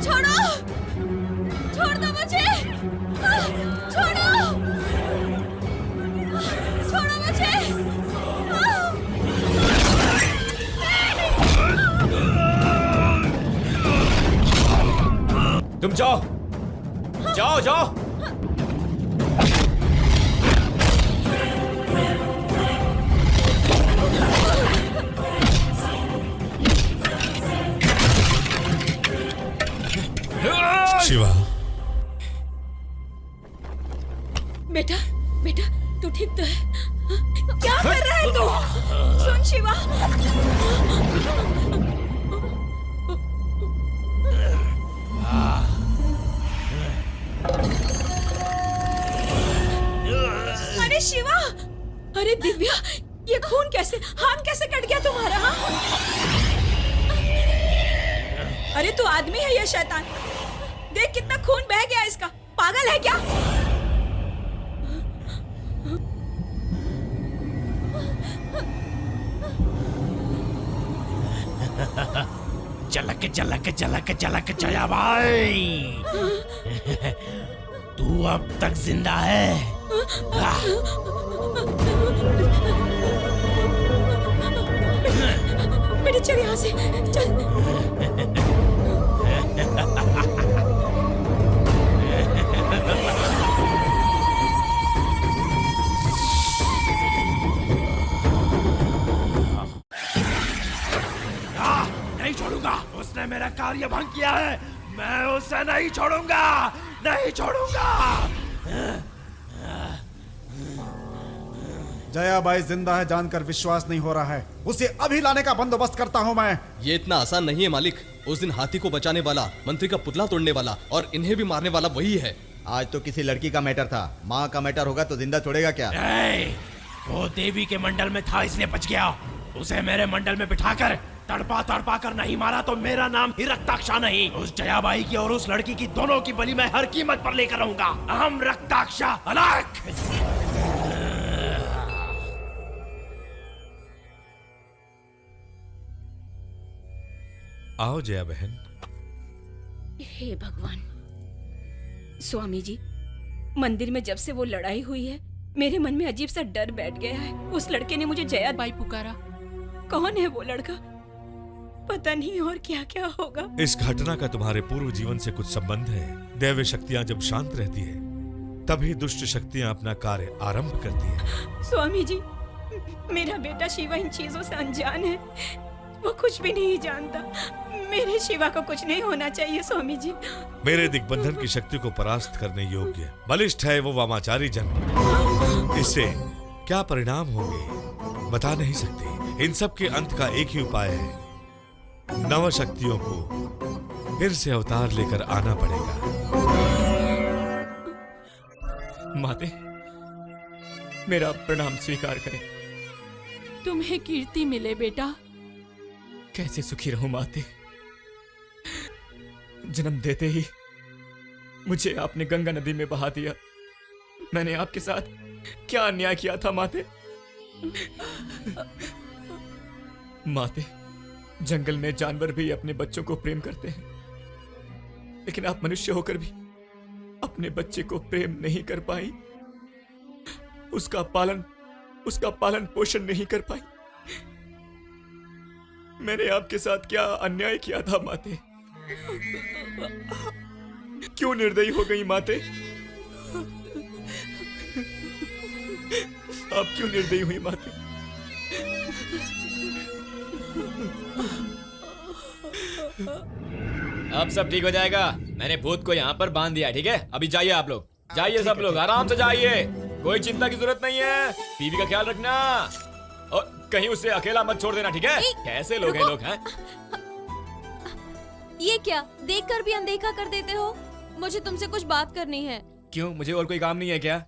छोड़ो, छोड़ दो मुझे, छोड़ो, छोड़ो मुझे। तुम जाओ, जाओ जाओ। शिवा, बेटा बेटा तू ठीक तो है? क्या कर रहा है तू? सुन शिवा, अरे शिवा, अरे दिव्या, ये खून कैसे, हाथ कैसे कट गया तुम्हारा? अरे तू आदमी है या शैतान? देख कितना खून बह गया इसका, पागल है क्या? झलक झलक झलक झलक जया भाई, तू अब तक जिंदा है। बेटे चल यहाँ से, चल। नहीं छोड़ूंगा, उसने मेरा कार्य भंग किया है, मैं उसे नहीं छोड़ूंगा, नहीं छोड़ूंगा। जयाबाई जिंदा है जानकर विश्वास नहीं हो रहा है। उसे अभी लाने का बंदोबस्त करता हूँ मैं। ये इतना आसान नहीं है मालिक। उस दिन हाथी को बचाने वाला, मंत्री का पुतला तोड़ने वाला और इन्हें भी मारने वाला वही है। आज तो किसी लड़की का मैटर था, माँ का मैटर होगा तो जिंदा छोड़ेगा क्या? वो देवी के मंडल में था इसलिए बच गया। उसे मेरे मंडल में बिठाकर तड़पा तड़पा कर नहीं मारा तो मेरा नाम ही रक्ताक्षा नहीं। उस जयाबाई की और उस लड़की की दोनों की बलि मैं हर कीमत पर लेकर रहूंगा। अहम रक्ताक्षा अलग। आओ जया बहन। हे भगवान, स्वामी जी, मंदिर में जब से वो लड़ाई हुई है मेरे मन में अजीब सा डर बैठ गया है। उस लड़के ने मुझे जया बाई पुकारा। कौन है वो लड़का? पता नहीं और क्या क्या होगा। इस घटना का तुम्हारे पूर्व जीवन से कुछ संबंध है। दैवी शक्तियां जब शांत रहती है तभी दुष्ट शक्तियां अपना कार्य आरंभ करती हैं। स्वामी जी, मेरा बेटा शिवा इन चीजों से अनजान है, वो कुछ भी नहीं जानता। मेरे शिवा को कुछ नहीं होना चाहिए स्वामी जी। मेरे दिग्बंधन की शक्ति को परास्त करने योग्य बलिष्ठ है वो वामाचारी जन्म। इससे क्या परिणाम होंगे बता नहीं सकते। इन सब के अंत का एक ही उपाय है, नव शक्तियों को फिर से अवतार लेकर आना पड़ेगा। माते, मेरा प्रणाम स्वीकार करें। तुम्हें कीर्ति मिले बेटा। कैसे सुखी रहूं माते, जन्म देते ही मुझे आपने गंगा नदी में बहा दिया। मैंने आपके साथ क्या अन्याय किया था माते? माते, जंगल में जानवर भी अपने बच्चों को प्रेम करते हैं, लेकिन आप मनुष्य होकर भी अपने बच्चे को प्रेम नहीं कर पाई, उसका पालन पोषण नहीं कर पाई। मैंने आपके साथ क्या अन्याय किया था माते? क्यों निर्दयी हो गई माते? आप क्यों निर्दयी हुई माते? अब सब ठीक हो जाएगा। मैंने भूत को यहाँ पर बांध दिया, ठीक है? अभी जाइए आप लोग, जाइए सब लोग, आराम से जाइए, कोई चिंता की जरूरत नहीं है। बीवी का ख्याल रखना और कहीं उसे अकेला मत छोड़ देना, ठीक है? कैसे लोग हैं लोग, हैं? ये क्या देखकर भी अनदेखा कर देते हो? मुझे तुमसे कुछ बात करनी है। क्यों, मुझे और कोई काम नहीं है क्या?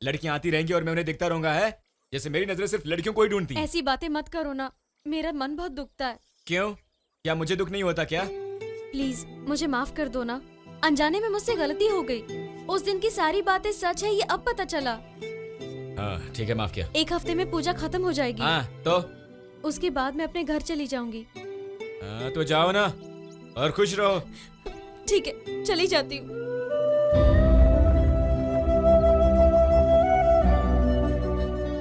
लड़कियां आती रहेंगी और मैं उन्हें देखता रहूंगा, है? जैसे मेरी नजरें सिर्फ लड़कियों को ही ढूंढती हैं। ऐसी बातें मत करो ना, मेरा मन बहुत दुखता है। क्यों? क्या मुझे दुख नहीं होता क्या? प्लीज मुझे माफ कर दो ना, अनजाने में मुझसे गलती हो गई। उस दिन की सारी बातें सच है, ये अब पता चला। हाँ ठीक है, माफ किया। 1 हफ्ते में पूजा खत्म हो जाएगी। हाँ तो? उसके बाद मैं अपने घर चली जाऊंगी। हाँ तो जाओ ना और खुश रहो। ठीक है, चली जाती हूँ।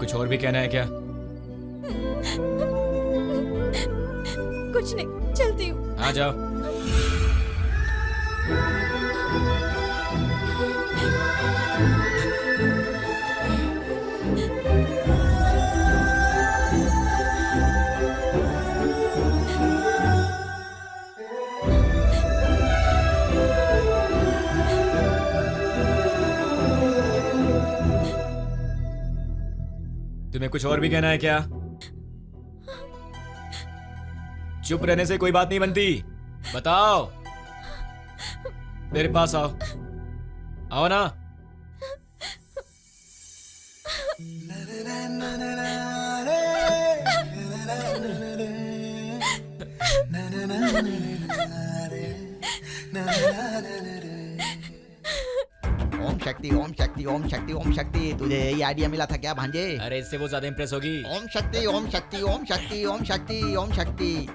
कुछ और भी कहना है क्या? कुछ नहीं, चलती हूँ। हाँ जाओ। तुम्हें कुछ और भी कहना है क्या? चुप रहने से कोई बात नहीं बनती, बताओ। मेरे पास आओ, आओ ना। ओम शक्ति ओम शक्ति ओम शक्ति ओम शक्ति। तुझे यही आइडिया मिला था क्या भांजे? अरे इससे वो ज्यादा इंप्रेस होगी। ओम शक्ति ओम शक्ति ओम शक्ति ओम शक्ति ओम शक्ति।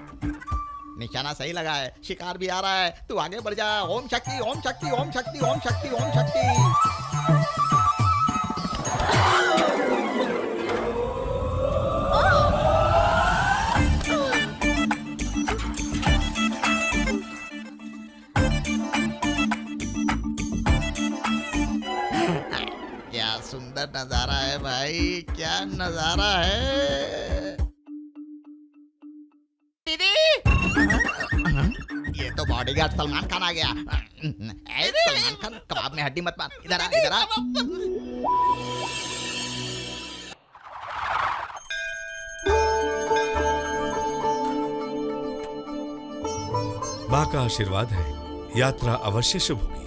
निशाना सही लगा है, शिकार भी आ रहा है। तू आगे बढ़ जा। ओम शक्ति ओम शक्ति ओम शक्ति ओम शक्ति ओम शक्ति। क्या सुंदर नजारा है भाई, क्या नजारा है। दीदी, ये तो बॉडीगार्ड सलमान खान आ गया। सलमान खान, कबाब में हड्डी मत मार। इधर आ, इधर आ। माँ का आशीर्वाद है, यात्रा अवश्य शुभ होगी।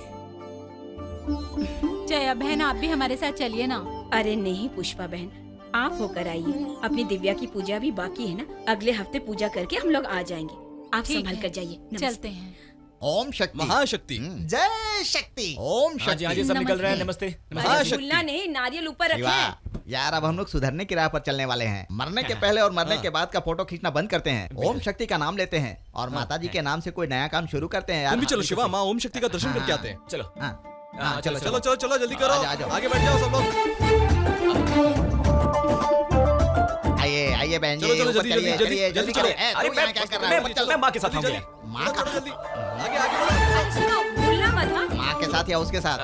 जया बहन, आप भी हमारे साथ चलिए ना। अरे नहीं पुष्पा बहन, आप होकर आइए। अपनी दिव्या की पूजा भी बाकी है ना, अगले हफ्ते पूजा करके हम लोग आ जाएंगे। आप ठीक संभल है, कर जाइए। नमस्ते। चलते हैं। ओम शक्ति महाशक्ति। जय शक्ति। ओम हाँ जी, हाँ जी, शक्ति। सब निकल रहे हैं। नमस्ते, अरे नमस्ते। भूलना नहीं, नारियल ऊपर शिवा, रखें। यार अब हम लोग सुधरने की राह पर चलने वाले हैं। मरने के पहले और मरने के बाद का फोटो खींचना बंद करते हैं। ओम शक्ति का नाम लेते हैं और माता जी के नाम से कोई नया काम शुरू करते हैं यार। तुम भी चलो शिवा, माँ ओम शक्ति का दर्शन करके आते हैं। चलो हाँ, चलो चलो चलो चलो, जल्दी करो। आ जाओ। आगे बढ़ जाओ सब लोग। आइए आइए बहन जी, चलो, चलो, ऊपर जल्दी, चलिए, जल्दी, चलिए, जल्दी चलिए। करो। तू यहाँ क्या कर रहा है? मैं माँ के साथ आऊंगा। माँ का जल्दी आगे आगे। अरे सुनो, भूलना मत। हाँ? माँ के साथ या उसके साथ?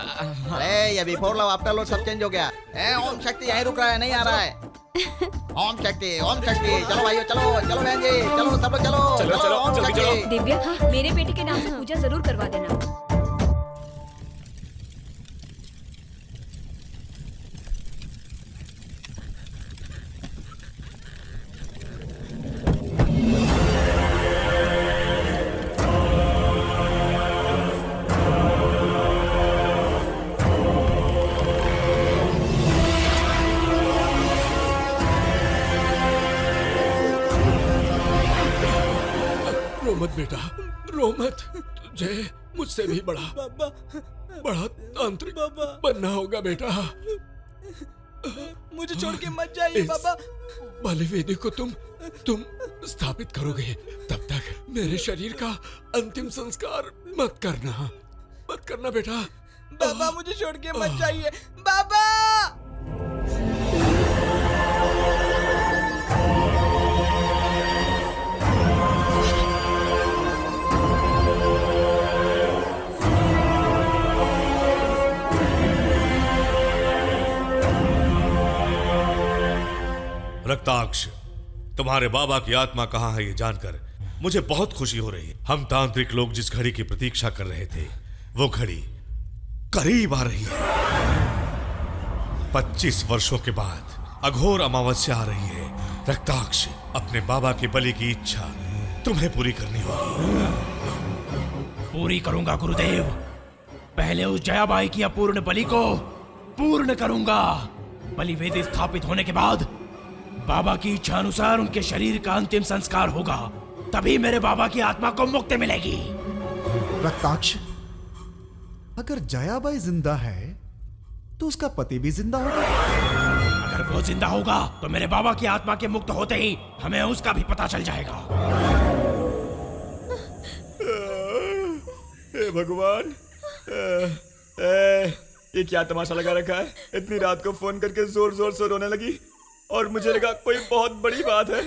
अरे ये बिफोर लव आफ्टर लव सब चेंज हो गया। ओम शक्ति यहीं रुक रहा है, नहीं आ रहा है। ओम शक्ति ओम शक्ति। चलो भाइयों, चलो चलो बहन जी, चलो सब लोग चलो चलो, चलो। ओम जल्दी शक्ति। चलो। दिव्या, मेरे बेटे के नाम से पूजा जरूर करवा देना। रो मत बेटा, रो मत। तुझे मुझसे भी बड़ा बड़ा तांत्रिक बनना होगा बेटा। मुझे छोड़ के मत जाइए बाबा। बलिवेदी को तुम स्थापित करोगे, तब तक मेरे शरीर का अंतिम संस्कार मत करना बेटा। बाबा मुझे छोड़ के मत जाइए बाबा। रक्ताक्ष, तुम्हारे बाबा की आत्मा कहाँ है ये जानकर मुझे बहुत खुशी हो रही है। हम तांत्रिक लोग जिस घड़ी की प्रतीक्षा कर रहे थे, वो घड़ी करीब आ रही है। 25 वर्षों के बाद अघोर अमावस्या आ रही है। रक्ताक्ष, अपने बाबा की बलि की इच्छा तुम्हें पूरी करनी होगी। पूरी करूंगा गुरुदेव। पहले उस जयाबाई की अपूर्ण बलि को पूर्ण करूंगा। बलि वेदी स्थापित होने के बाद बाबा की इच्छा अनुसार उनके शरीर का अंतिम संस्कार होगा, तभी मेरे बाबा की आत्मा को मुक्ति मिलेगी। रक्ताक्ष, अगर जयाबाई जिंदा है तो उसका पति भी जिंदा होगा। अगर वो जिंदा होगा तो मेरे बाबा की आत्मा के मुक्त होते ही हमें उसका भी पता चल जाएगा। हे भगवान, ये क्या तमाशा लगा रखा है? इतनी रात को फोन करके जोर जोर से रोने लगी और मुझे लगा कोई बहुत बड़ी बात है।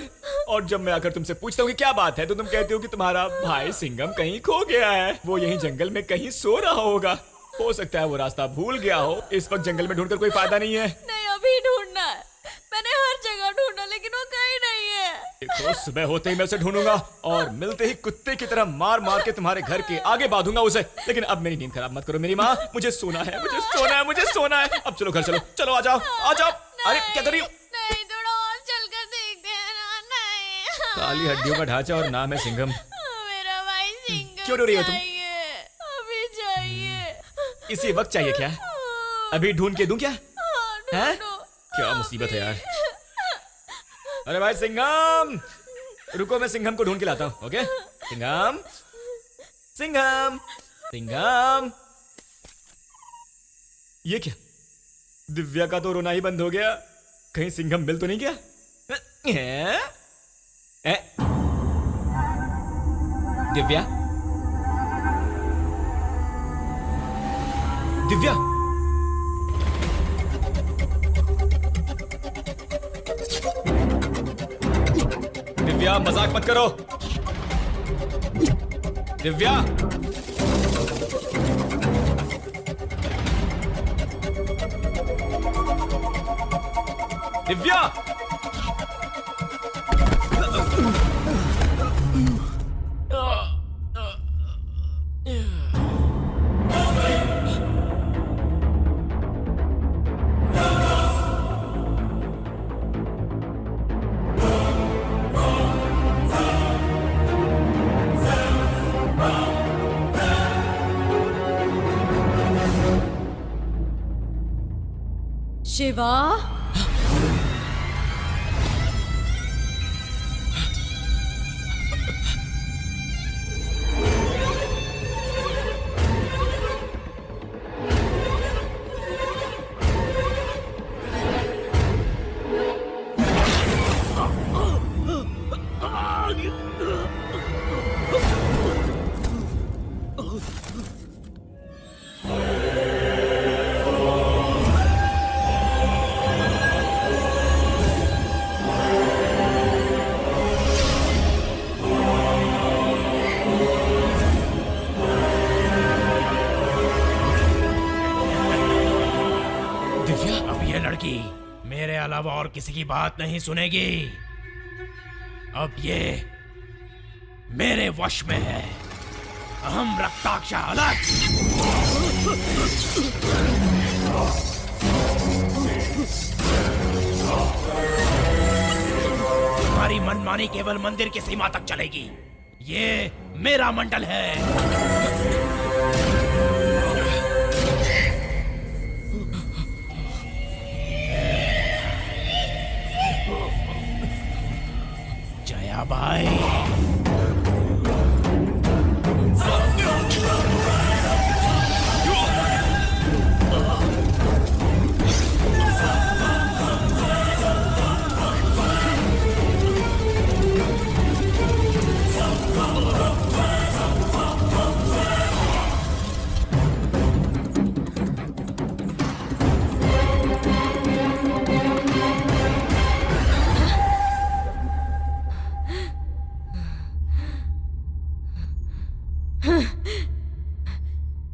और जब मैं आकर तुमसे पूछता हूँ कि क्या बात है तो तुम कहती हो कि तुम्हारा भाई सिंघम कहीं खो गया है, वो यहीं जंगल में कहीं सो रहा होगा। हो सकता है वो रास्ता भूल गया हो। इस वक्त जंगल में ढूंढकर कोई फायदा नहीं है। नहीं, अभी ढूंढना है। मैंने हर जगह ढूंढा लेकिन वो कहीं नहीं है। देखो, सुबह होते ही मैं उसे ढूंढूंगा और मिलते ही कुत्ते की तरह मार मार के तुम्हारे घर के आगे बांधूंगा उसे। लेकिन अब मेरी नींद खराब मत करो मेरी माँ, मुझे सोना है, मुझे सोना है, मुझे सोना है। अब चलो घर चलो, चलो आ जाओ, आ जाओ। अरे क्या कर रही हो? नहीं, थोड़ा और चलकर देखते हैं ना। नहीं, काली हड्डियों का ढांचा और नाम है सिंघम। मेरा भाई सिंघम क्यों रो रही हो तुम? अभी चाहिए। इसी वक्त चाहिए क्या? अभी ढूंढ के दूं क्या? हैं? क्या मुसीबत है यार। अरे भाई सिंघम, रुको मैं सिंघम को ढूंढ के लाता हूँ। ओके सिंघम, सिंघम, सिंघम। ये क्या? दिव्या का तो रोना ही बंद हो गया। कहीं सिंघम मिल तो नहीं गया? दिव्या, दिव्या, दिव्या मजाक मत करो। दिव्या, दिव्या, शिवा, मेरे अलावा और किसी की बात नहीं सुनेगी। अब ये मेरे वश में है। अहम रक्ताक्ष अलग। तुम्हारी मनमानी केवल मंदिर की सीमा तक चलेगी। ये मेरा मंडल है। जयाबाई,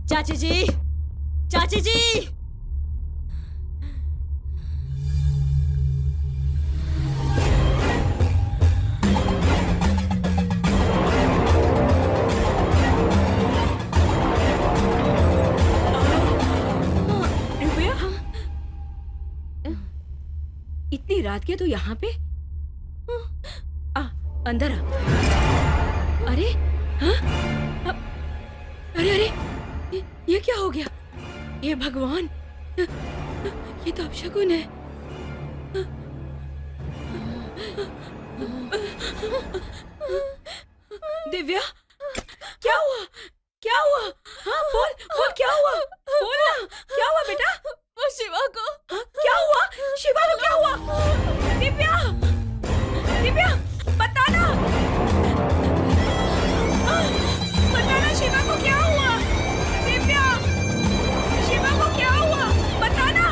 चाची जी, चाची जी, इतनी रात के तो यहाँ पे? अंदर आ। अरे हाँ? अरे अरे ये क्या हो गया? ये भगवान, ये तो अपशकुन है। दिव्या, क्या हुआ? क्या हुआ? हाँ बोल बोल, क्या हुआ? बोल ना, क्या हुआ बेटा? वो शिवा को क्या हुआ? शिवा को क्या हुआ? दिव्या, दिव्या बताना, बताना शिवा को क्या हुआ? दिव्या, शिवा को क्या हुआ? बताना।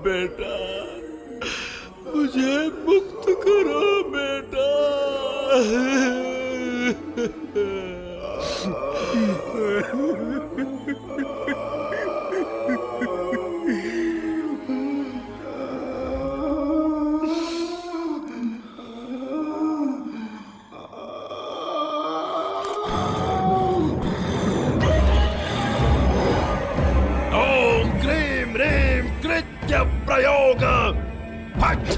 बेटा, मुझे मुक्त करो बेटा। ओम क्रीम ह्रीम कृत्य प्रयोग फट।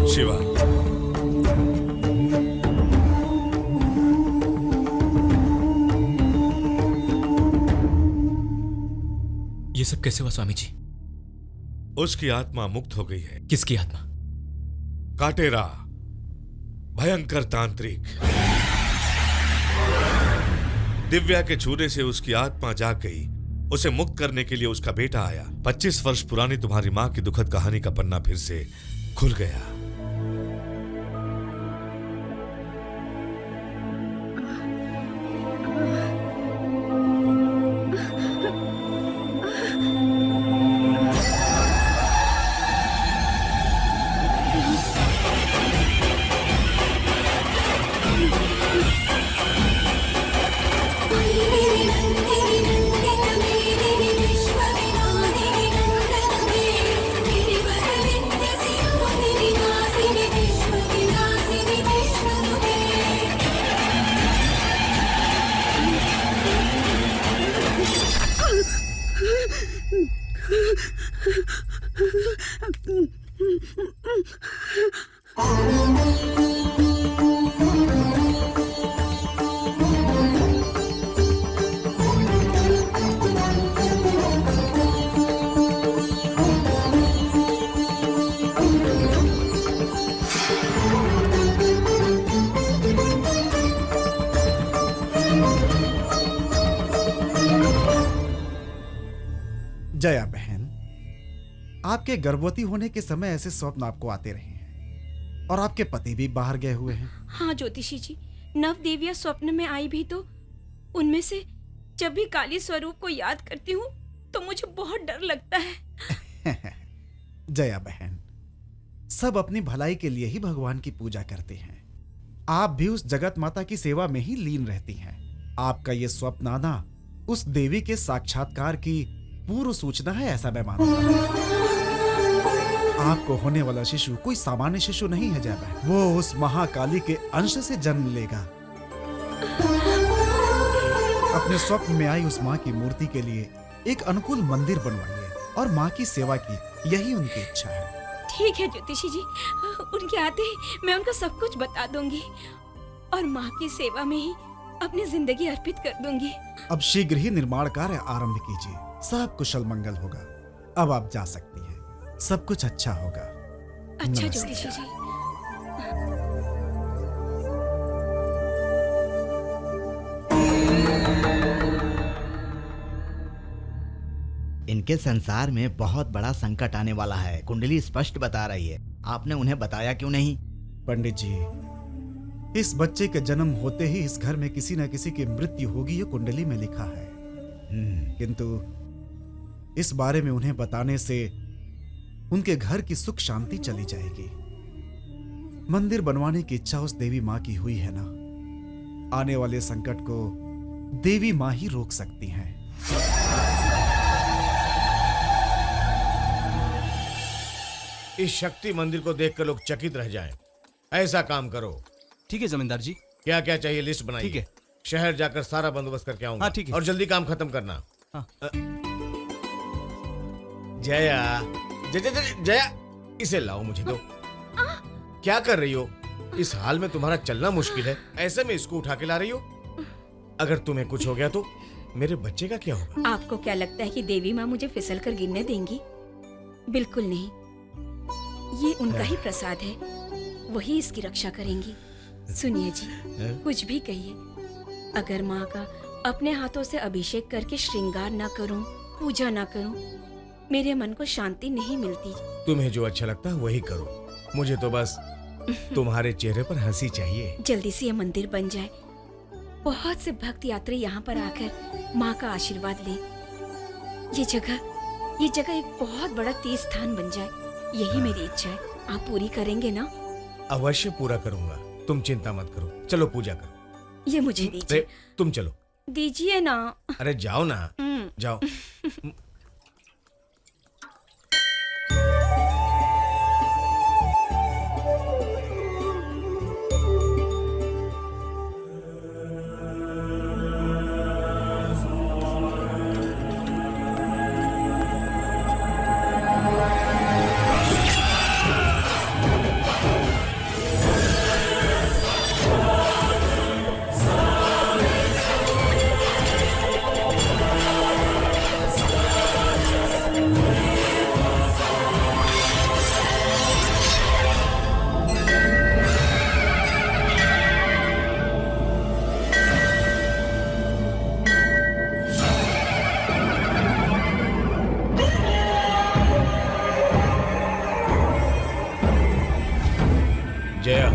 शिवा, ये सब कैसे हुआ स्वामी जी? उसकी आत्मा मुक्त हो गई है। किसकी आत्मा? काटेरा, भयंकर तांत्रिक। दिव्या के छूने से उसकी आत्मा जाग गई। उसे मुक्त करने के लिए उसका बेटा आया। 25 वर्ष पुरानी तुम्हारी मां की दुखद कहानी का पन्ना फिर से खुल गया। जया बहन, आपके गर्भवती होने के समय ऐसे स्वप्न आपको आते रहे हैं और आपके पति भी बाहर गए हुए हैं। हाँ ज्योतिषी जी, नव देवियां स्वप्न में आई भी तो उनमें से जब भी काली स्वरूप को याद करती हूँ तो मुझे बहुत डर लगता है। जया बहन, सब अपनी भलाई के लिए ही भगवान की पूजा करते हैं। आप भी उस जगत माता की सेवा में ही लीन रहती हैं। आपका ये स्वप्न आना उस देवी के साक्षात्कार की पूर्व सूचना है, ऐसा मैं मानता हूं। आपको होने वाला शिशु कोई सामान्य शिशु नहीं है जया बहन, वो उस महाकाली के अंश से जन्म लेगा। अपने स्वप्न में आई उस माँ की मूर्ति के लिए एक अनुकूल मंदिर बनवाइए और माँ की सेवा की, यही उनकी इच्छा है। ठीक है ज्योतिषी जी, उनके आते ही मैं उनको सब कुछ बता दूंगी और माँ की सेवा में ही अपनी जिंदगी अर्पित कर दूंगी। अब शीघ्र ही निर्माण कार्य आरंभ कीजिए, सब कुशल मंगल होगा। अब आप जा सकती हैं। सब कुछ अच्छा होगा। अच्छा नमस्ते। ज्योतिषी जी। इनके संसार में बहुत बड़ा संकट आने वाला है, कुंडली स्पष्ट बता रही है। आपने उन्हें बताया क्यों नहीं? पंडित जी, इस बच्चे के जन्म होते ही इस घर में किसी न किसी की मृत्यु होगी, ये कुंडली में लिखा है। किंतु इस बारे में उन्हें बताने से उनके घर की सुख शांति चली जाएगी। मंदिर बनवाने की इच्छा उस देवी माँ की हुई है ना, आने वाले संकट को देवी माँ ही रोक सकती हैं। इस शक्ति मंदिर को देखकर लोग चकित रह जाएं। ऐसा काम करो। ठीक है जमींदार जी। क्या क्या चाहिए लिस्ट बनाइए। ठीक है। शहर जाकर सारा बंदोबस्त करके आऊंगा। हाँ, ठीक है। और जल्दी काम खत्म करना। हाँ। जया, जया, इसे लाओ, मुझे दो। क्या कर रही हो? इस हाल में तुम्हारा चलना मुश्किल है, ऐसे में इसको उठा के ला रही हो? अगर तुम्हें कुछ हो गया तो मेरे बच्चे का क्या होगा? आपको क्या लगता है कि देवी माँ मुझे फिसल कर गिरने देंगी? बिल्कुल नहीं। ये उनका ही प्रसाद है, वही इसकी रक्षा करेंगी। सुनिए जी, कुछ भी कहिए, अगर माँ का अपने हाथों से अभिषेक करके श्रृंगार ना करूं, पूजा ना करूं, मेरे मन को शांति नहीं मिलती। तुम्हें जो अच्छा लगता है वही करो, मुझे तो बस तुम्हारे चेहरे पर हंसी चाहिए। जल्दी से ये मंदिर बन जाए, बहुत से भक्त यात्री यहाँ पर आकर माँ का आशीर्वाद ले। ये जगह एक बहुत बड़ा तीर्थ स्थान बन जाए, यही मेरी इच्छा है। आप पूरी करेंगे ना? अवश्य पूरा करूंगा, तुम चिंता मत करो। चलो पूजा करो। ये मुझे दीजिए। तुम चलो। दीजिए ना। अरे जाओ ना, जाओ। जया,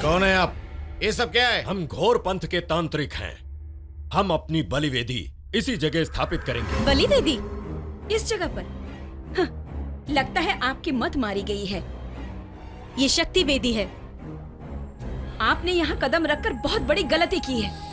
कौन है आप? ये सब क्या है? हम घोर पंथ के तांत्रिक हैं। हम अपनी बलिवेदी इसी जगह स्थापित करेंगे। बलि दे दी इस जगह पर? हाँ, लगता है आपकी मत मारी गई है। ये शक्ति वेदी है। आपने यहाँ कदम रखकर बहुत बड़ी गलती की है।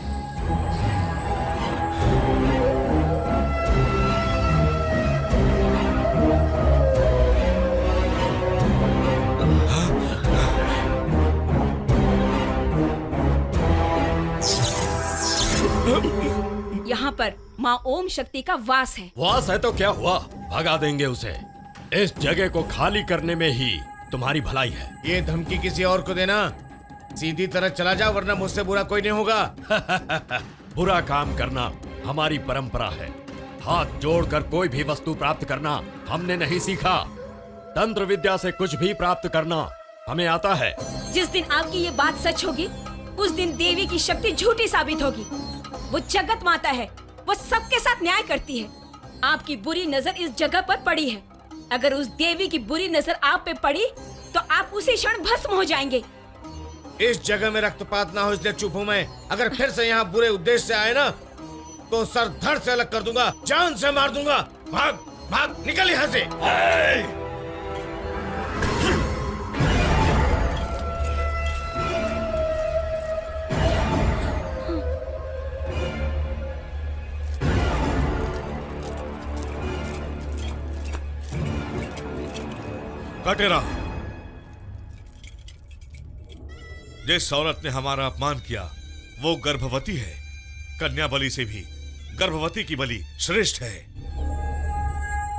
यहाँ पर माँ ओम शक्ति का वास है। वास है तो क्या हुआ, भगा देंगे उसे। इस जगह को खाली करने में ही तुम्हारी भलाई है। ये धमकी किसी और को देना। सीधी तरह चला जा, वरना मुझसे बुरा कोई नहीं होगा। बुरा काम करना हमारी परंपरा है। हाथ जोड़कर कोई भी वस्तु प्राप्त करना हमने नहीं सीखा। तंत्र विद्या से कुछ भी प्राप्त करना हमें आता है। जिस दिन आपकी ये बात सच होगी, उस दिन देवी की शक्ति झूठी साबित होगी। वो जगत माता है, वो सबके साथ न्याय करती है। आपकी बुरी नजर इस जगह पर पड़ी है। अगर उस देवी की बुरी नजर आप पे पड़ी तो आप उसी क्षण भस्म हो जाएंगे। इस जगह में रक्तपात ना हो इसलिए चुप हूं मैं। अगर फिर से यहाँ बुरे उद्देश्य से आए ना तो सर धड़ से अलग कर दूंगा, जान से मार दूंगा। भाग भाग, निकल यहाँ से। कटेरा, जिस औरत ने हमारा अपमान किया वो गर्भवती है। कन्या बलि से भी गर्भवती की बलि श्रेष्ठ है।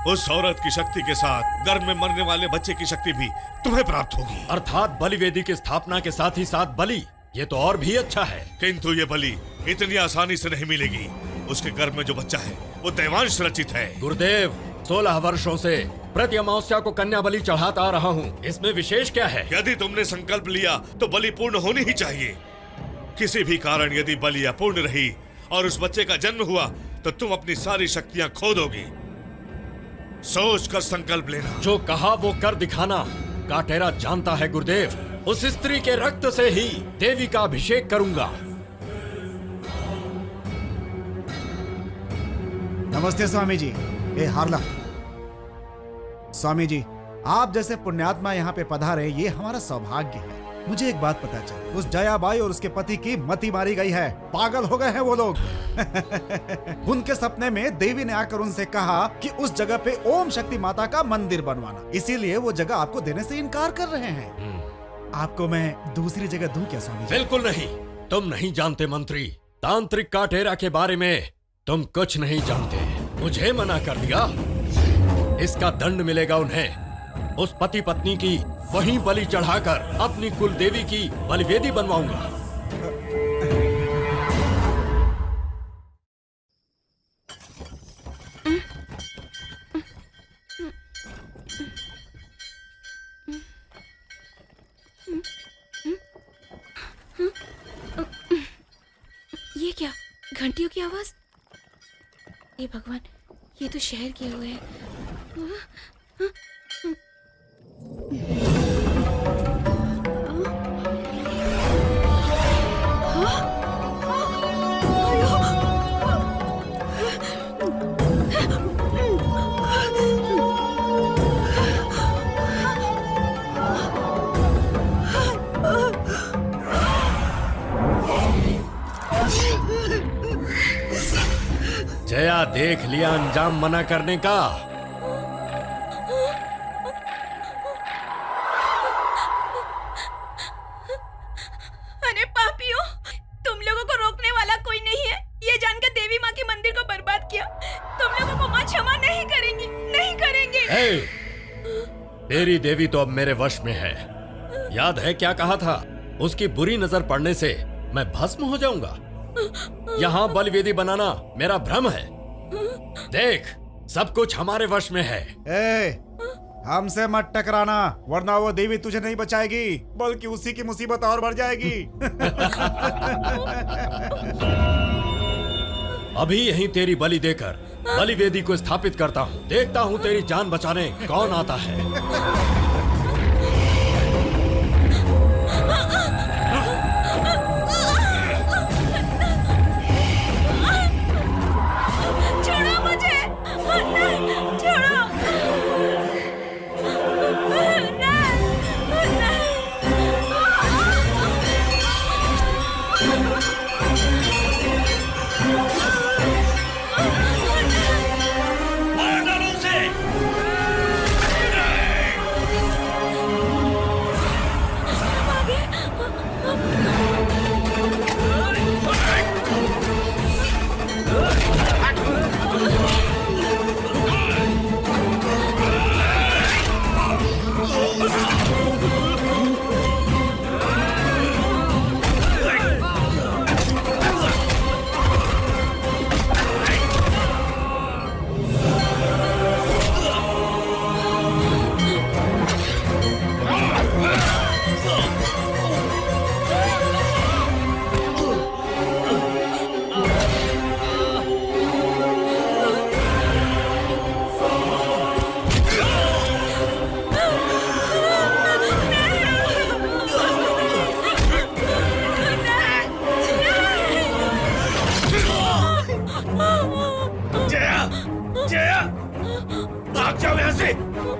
उस औरत की शक्ति के साथ गर्भ में मरने वाले बच्चे की शक्ति भी तुम्हें प्राप्त होगी। अर्थात बलि वेदी की स्थापना के साथ ही साथ बलि, ये तो और भी अच्छा है। किंतु ये बलि इतनी आसानी से नहीं मिलेगी। उसके गर्भ में जो बच्चा है वो दैवांश रचित है। गुरुदेव, 16 वर्षों से प्रति अमावस्या को कन्या बलि चढ़ाता आ रहा हूँ, इसमें विशेष क्या है? यदि तुमने संकल्प लिया तो बलि पूर्ण होनी ही चाहिए। किसी भी कारण यदि बलि अपूर्ण रही और उस बच्चे का जन्म हुआ तो तुम अपनी सारी शक्तियां खो दोगी। सोच कर संकल्प लेना। जो कहा वो कर दिखाना। काटेरा जानता है गुरुदेव, उस स्त्री के रक्त से ही देवी का अभिषेक करूंगा। नमस्ते स्वामी जी। ए हारला, स्वामी जी आप जैसे पुण्यात्मा यहाँ पे पधारे ये हमारा सौभाग्य है। मुझे एक बात पता चली, उस जयाबाई और उसके पति की मति मारी गई है। पागल हो गए हैं वो लोग। उनके सपने में देवी ने आकर उनसे कहा कि उस जगह पे ओम शक्ति माता का मंदिर बनवाना, इसीलिए वो जगह आपको देने से इनकार कर रहे हैं। आपको मैं दूसरी जगह दूं क्या स्वामी जी? बिल्कुल नहीं, तुम नहीं जानते मंत्री। तांत्रिक काटेरा के बारे में तुम कुछ नहीं जानते। मुझे मना कर दिया, इसका दंड मिलेगा उन्हें। उस पति पत्नी की वहीं बलि चढ़ाकर अपनी कुल देवी की बलिवेदी बनवाऊंगा। ये क्या, घंटियों की आवाज? हे भगवान, ये तो शहर किए हुए हैं। जया, देख लिया अंजाम मना करने का। अरे पापियों, तुम लोगों को रोकने वाला कोई नहीं है। ये जानकर देवी माँ के मंदिर को बर्बाद किया। तुम लोगों को माँ क्षमा नहीं करेंगी, नहीं करेंगे। तेरी देवी तो अब मेरे वश में है। याद है क्या कहा था? उसकी बुरी नजर पड़ने से मैं भस्म हो जाऊंगा। यहाँ बलिवेदी बनाना मेरा भ्रम है। देख, सब कुछ हमारे वश में है। हमसे मत टकराना, वरना वो देवी तुझे नहीं बचाएगी, बल्कि उसी की मुसीबत और बढ़ जाएगी। अभी यहीं तेरी बलि देकर बलिवेदी को स्थापित करता हूँ। देखता हूँ तेरी जान बचाने कौन आता है।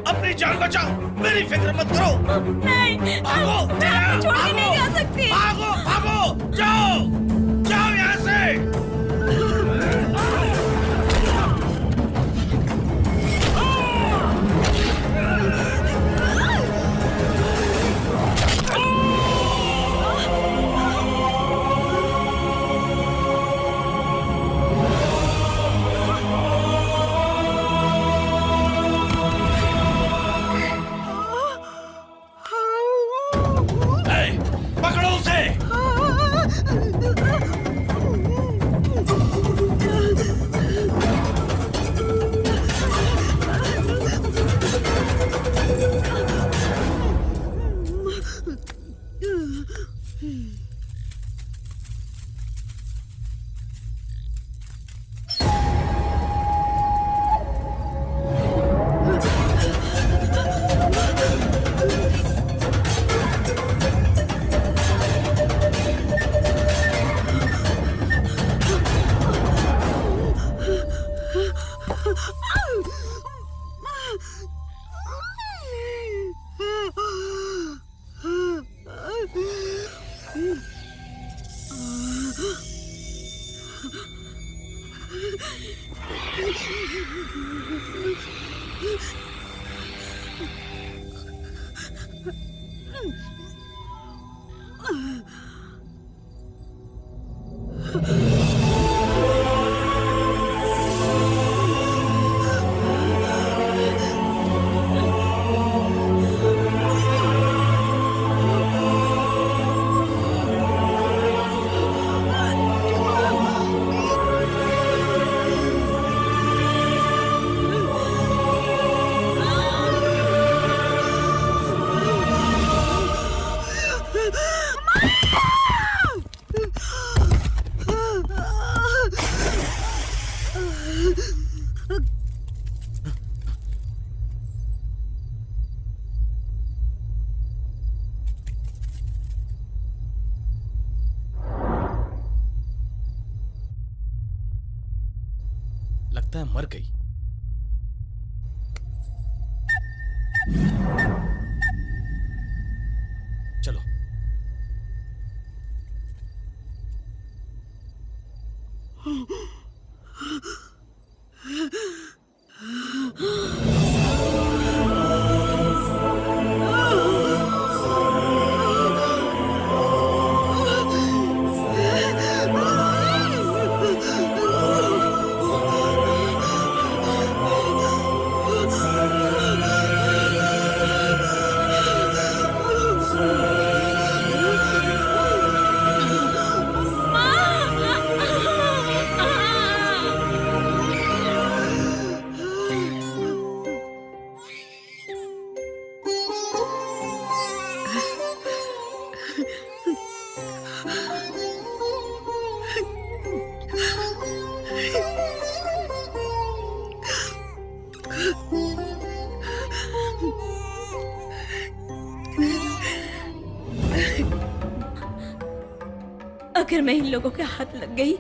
अपनी जान बचाओ, मेरी फिक्र मत करो। नहीं, भागो, मैं छोड़ के नहीं जा सकती। भागो, भागो, जाओ, जाओ यहाँ से। लगता है मर गई। चलो। अगर मैं इन लोगों के हाथ लग गई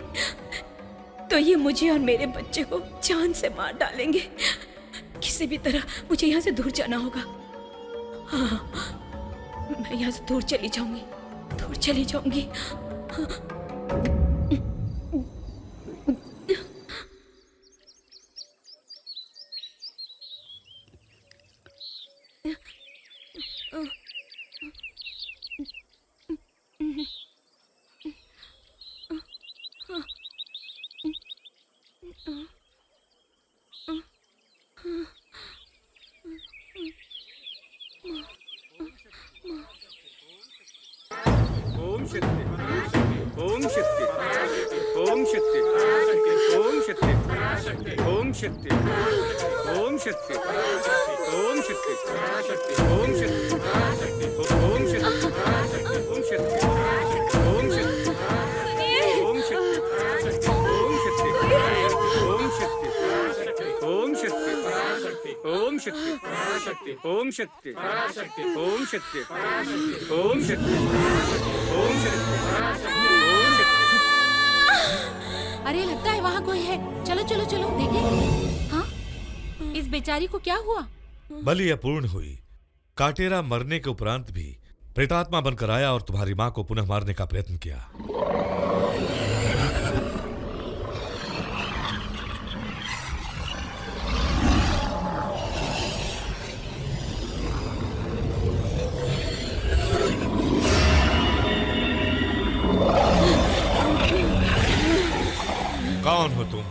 तो ये मुझे और मेरे बच्चे को जान से मार डालेंगे। किसी भी तरह मुझे यहाँ से दूर जाना होगा। हाँ, मैं यहाँ से दूर चली जाऊंगी, दूर चली जाऊंगी। ओम शक्ति ओम शक्ति ओम शक्ति ओम शक्ति। अरे लगता है वहाँ कोई है। चलो चलो चलो देखें। हाँ, इस बेचारी को क्या हुआ? बलि अपूर्ण हुई। काटेरा मरने के उपरांत भी प्रेतात्मा बनकर आया और तुम्हारी मां को पुनः मारने का प्रयत्न किया। कौन हो तुम?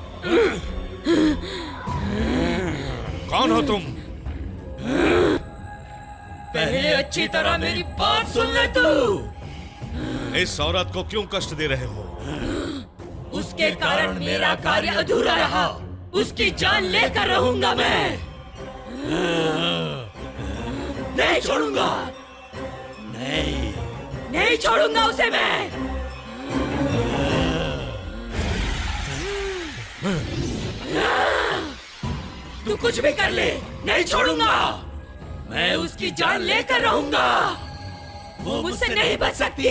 कौन हो तुम? पहले अच्छी तरह मेरी बात सुन ले तू। इस औरत को क्यों कष्ट दे रहे हो? उसके कारण मेरा कार्य अधूरा रहा। उसकी जान लेकर रहूंगा मैं। नहीं छोड़ूंगा। नहीं छोड़ूंगा उसे मैं। तू कुछ भी कर ले, नहीं छोड़ूंगा। मैं उसकी जान लेकर रहूंगा। वो मुझसे नहीं बच सकती।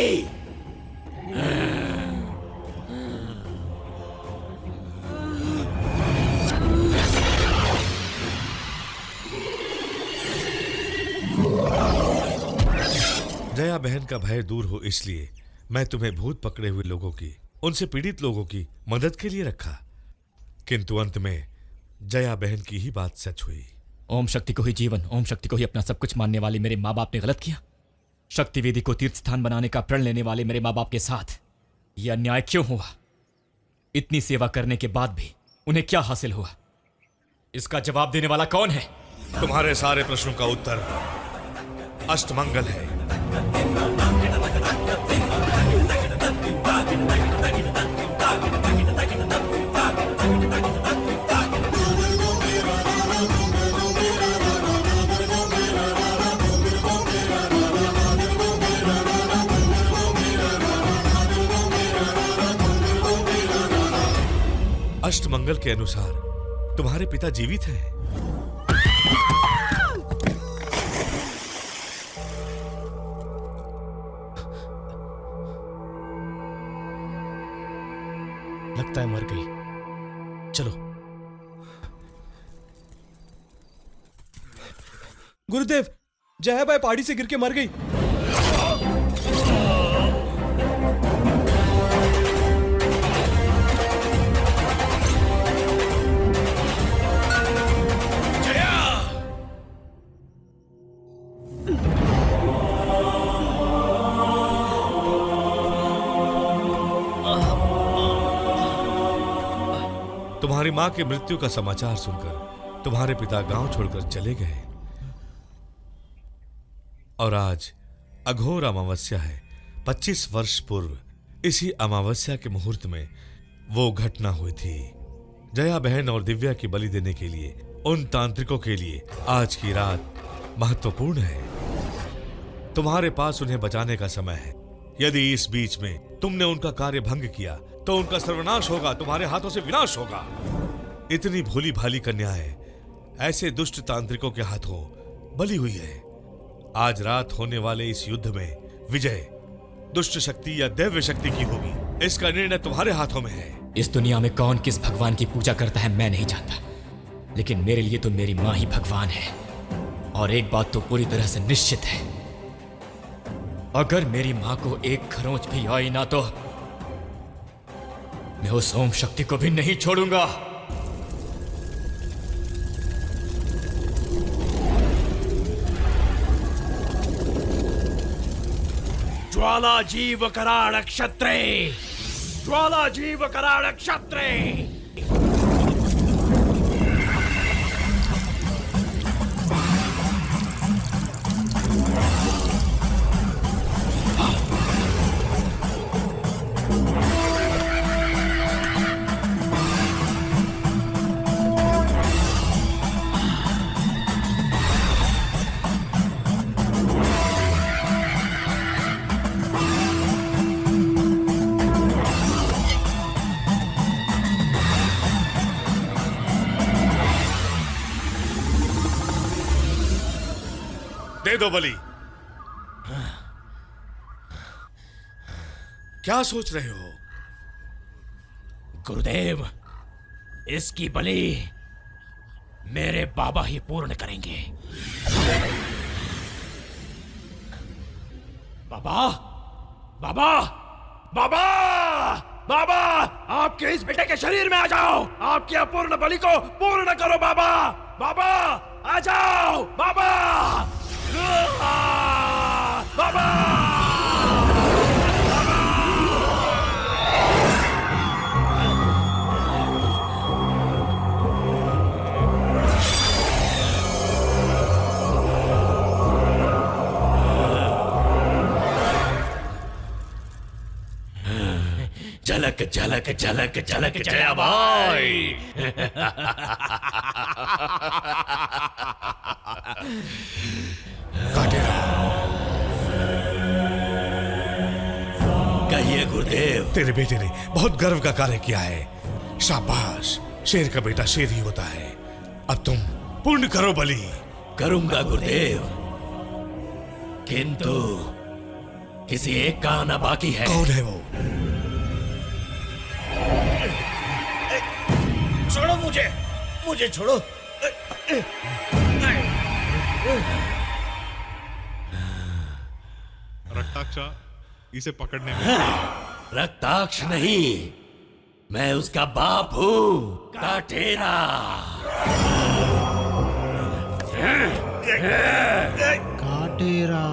जया बहन का भय दूर हो इसलिए मैं तुम्हें भूत पकड़े हुए लोगों की, उनसे पीड़ित लोगों की मदद के लिए रखा। किंतु अंत में जया बहन की ही बात सच हुई। ओम शक्ति को ही जीवन, ओम शक्ति को ही अपना सब कुछ मानने वाले मेरे माँ बाप ने गलत किया। शक्ति वेदी को तीर्थ स्थान बनाने का प्रण लेने वाले मेरे माँ बाप के साथ यह अन्याय क्यों हुआ? इतनी सेवा करने के बाद भी उन्हें क्या हासिल हुआ? इसका जवाब देने वाला कौन है? तुम्हारे सारे प्रश्नों का उत्तर अष्टमंगल है। अष्टमंगल के अनुसार तुम्हारे पिता जीवित हैं। लगता है मर गई। चलो। गुरुदेव, जयाबाई पहाड़ी से गिर के मर गई। तुम्हारी मां की मृत्यु का समाचार सुनकर तुम्हारे पिता गांव छोड़कर चले गए और आज अघोर अमावस्या है। 25 वर्ष पूर्व इसी अमावस्या के मुहूर्त में वो घटना हुई थी। जया बहन और दिव्या की बलि देने के लिए उन तांत्रिकों के लिए आज की रात महत्वपूर्ण है। तुम्हारे पास उन्हें बचाने का समय है। यदि इस बीच में तुमने उनका कार्य भंग किया तो उनका सर्वनाश होगा, तुम्हारे हाथों से विनाश होगा। इतनी भोली भाली कन्याएं ऐसे दुष्ट तांत्रिकों के हाथों बली हुई है। आज रात होने वाले इस युद्ध में विजय दुष्ट शक्ति या दैव्य शक्ति की होगी, इसका निर्णय तुम्हारे हाथों में है। इस दुनिया में कौन किस भगवान की पूजा करता है मैं नहीं जानता, लेकिन मेरे लिए तो मेरी माँ ही भगवान है। और एक बात तो पूरी तरह से निश्चित है, अगर मेरी माँ को एक खरोंच भी आई ना तो मैं उस ओम शक्ति को भी नहीं छोड़ूंगा। ज्वाला जीव कराड़ क्षत्रे, ज्वाला जीव कराड़ क्षत्रे। दे दो बलि। क्या सोच रहे हो? गुरुदेव, इसकी बलि मेरे बाबा ही पूर्ण करेंगे। बाबा, बाबा, बाबा, बाबा, आपके इस बेटे के शरीर में आ जाओ। आपकी अपूर्ण बलि को पूर्ण करो बाबा। बाबा, आ जाओ बाबा। बाबा, झलक झलक झलक झलक जया भाई। कहिए गुरुदेव। तेरे बेटे ने बहुत गर्व का कार्य किया है। शाबाश, शेर का बेटा शेर ही होता है। अब तुम पूर्ण करो बलि। करूंगा गुरुदेव, किंतु किसी एक का आना बाकी है। कौन है वो? छोड़ो मुझे, मुझे छोड़ो। रक्ताक्ष इसे पकड़ने में। रक्ताक्ष नहीं, मैं उसका बाप हूँ, काटेरा। काटेरा।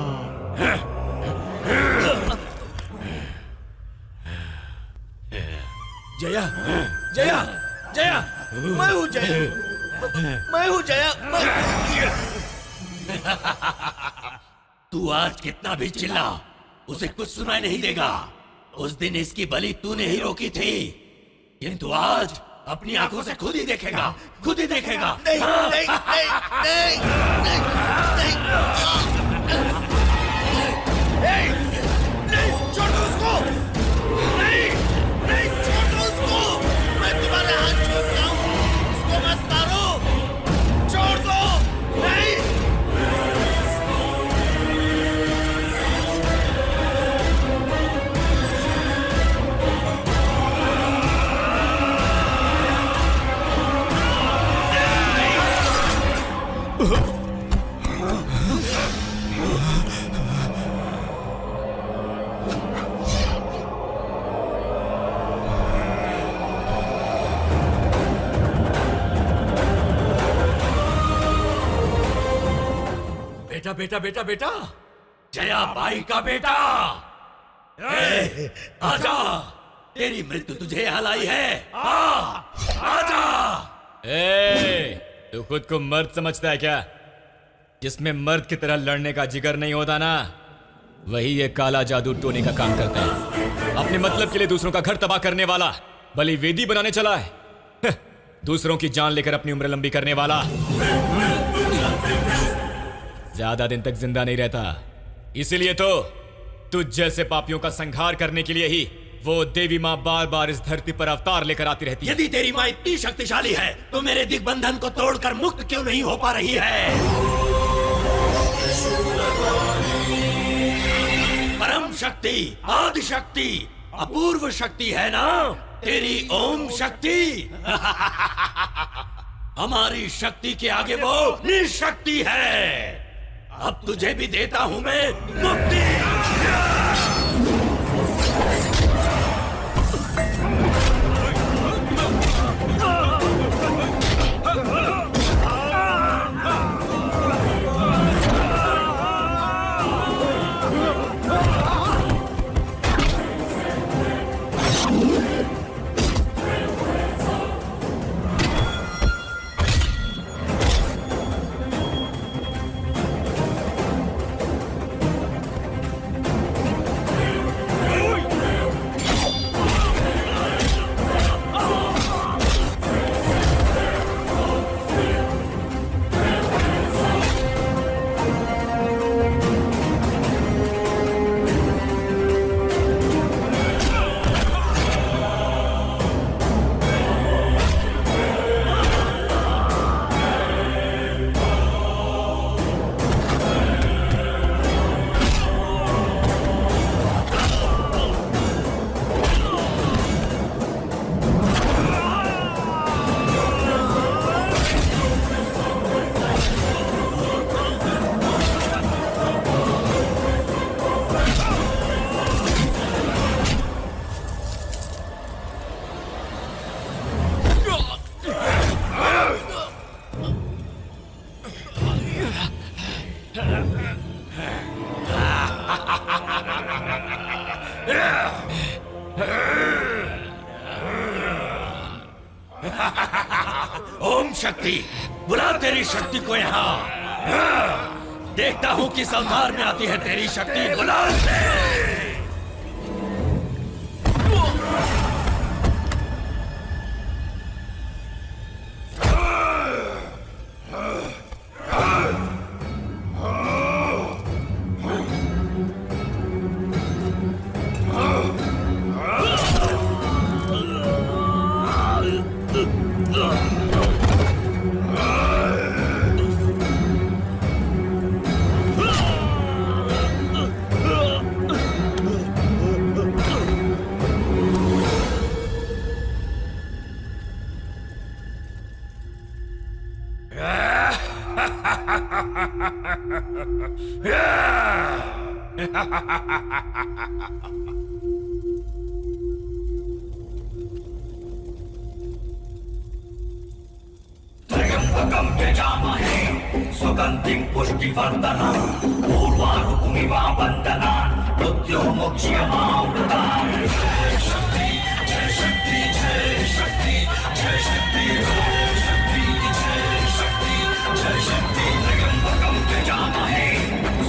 जया, जया, जया, मैं हूँ जया, मैं हूँ जया। तू आज कितना भी चिल्ला, उसे कुछ सुनाई नहीं देगा। उस दिन इसकी बलि तूने ही रोकी थी, किंतु आज अपनी आंखों से खुद ही देखेगा, खुद ही देखेगा। नहीं, नहीं, नहीं, नहीं, नहीं, नहीं, नहीं, छोड़ दो उसको। नहीं, नहीं, छोड़ दो उसको। मैं तुम्हारे हाथ छोड़ता हूँ, उसको मत मारो। छोड़ दो। नहीं। बेटा बेटा बेटा बेटा, जया बाई का बेटा, आजा, तेरी मृत्यु तुझे हलाई है। आजा। तू खुद को मर्द समझता है क्या? जिसमें मर्द की तरह लड़ने का जिगर नहीं होता ना, वही ये काला जादू टोने का काम करता है। अपने मतलब के लिए दूसरों का घर तबाह करने वाला बलि वेदी बनाने चला है। दूसरों की जान लेकर अपनी उम्र लंबी करने वाला ज्यादा दिन तक जिंदा नहीं रहता। इसीलिए तो तुझ जैसे पापियों का संहार करने के लिए ही वो देवी माँ बार बार इस धरती पर अवतार लेकर आती रहती है। यदि तेरी माँ इतनी शक्तिशाली है तो मेरे दिग्बंधन को तोड़कर मुक्त क्यों नहीं हो पा रही है? परम शक्ति, आदि शक्ति, अपूर्व शक्ति है ना तेरी ओम शक्ति। हमारी शक्ति के आगे वो निशक्ति है। अब तुझे भी देता हूं मैं मुक्ति। ओम शक्ति, बुला तेरी शक्ति को यहाँ। देखता हूँ किस अवतार में आती है तेरी शक्ति। बुला यजामहे सुगन्धिं पुष्टिवर्धनम् पूर्वारुकमिव वन्दनान् मृत्युर्मुक्ष्यमामृतात् जय शक्ति जय शक्ति जय शक्ति जय शक्ति जय शक्ति जय शक्ति जय शक्ति त्र्यम्बकं यजामहे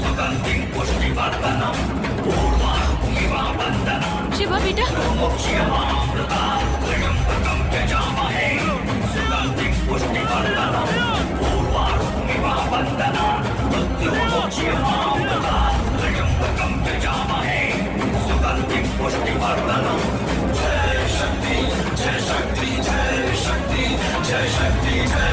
सुगन्धिं पुष्टिवर्धनम् पूर्वारुकमिव वन्दनान् शिवा बेटा मोक्ष्यमामृतात् त्र्यम्बकं यजामहे सुगन्धिं पुष्टिवर्धनम् पूर्वारुकमिव वन्दनान् मृत्युर्मोक्ष्यमामृतात् त्र्यम्बकं यजामहे सुगन्धिं पुष्टिवर्धनम् जय शक्ति जय शक्ति जय शक्ति जय शक्ति जय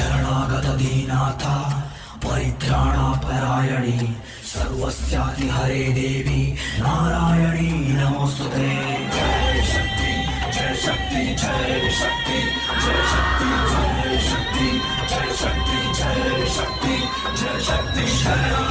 शरणागत दीनाथ परित्राणपरायणे सर्वस्याति हरे देवी नारायणी नमोस्तुते। जय शक्ति जय शक्ति जय शक्ति जय शक्ति जय शक्ति जय शक्ति जय शक्ति जय शक्ति शरण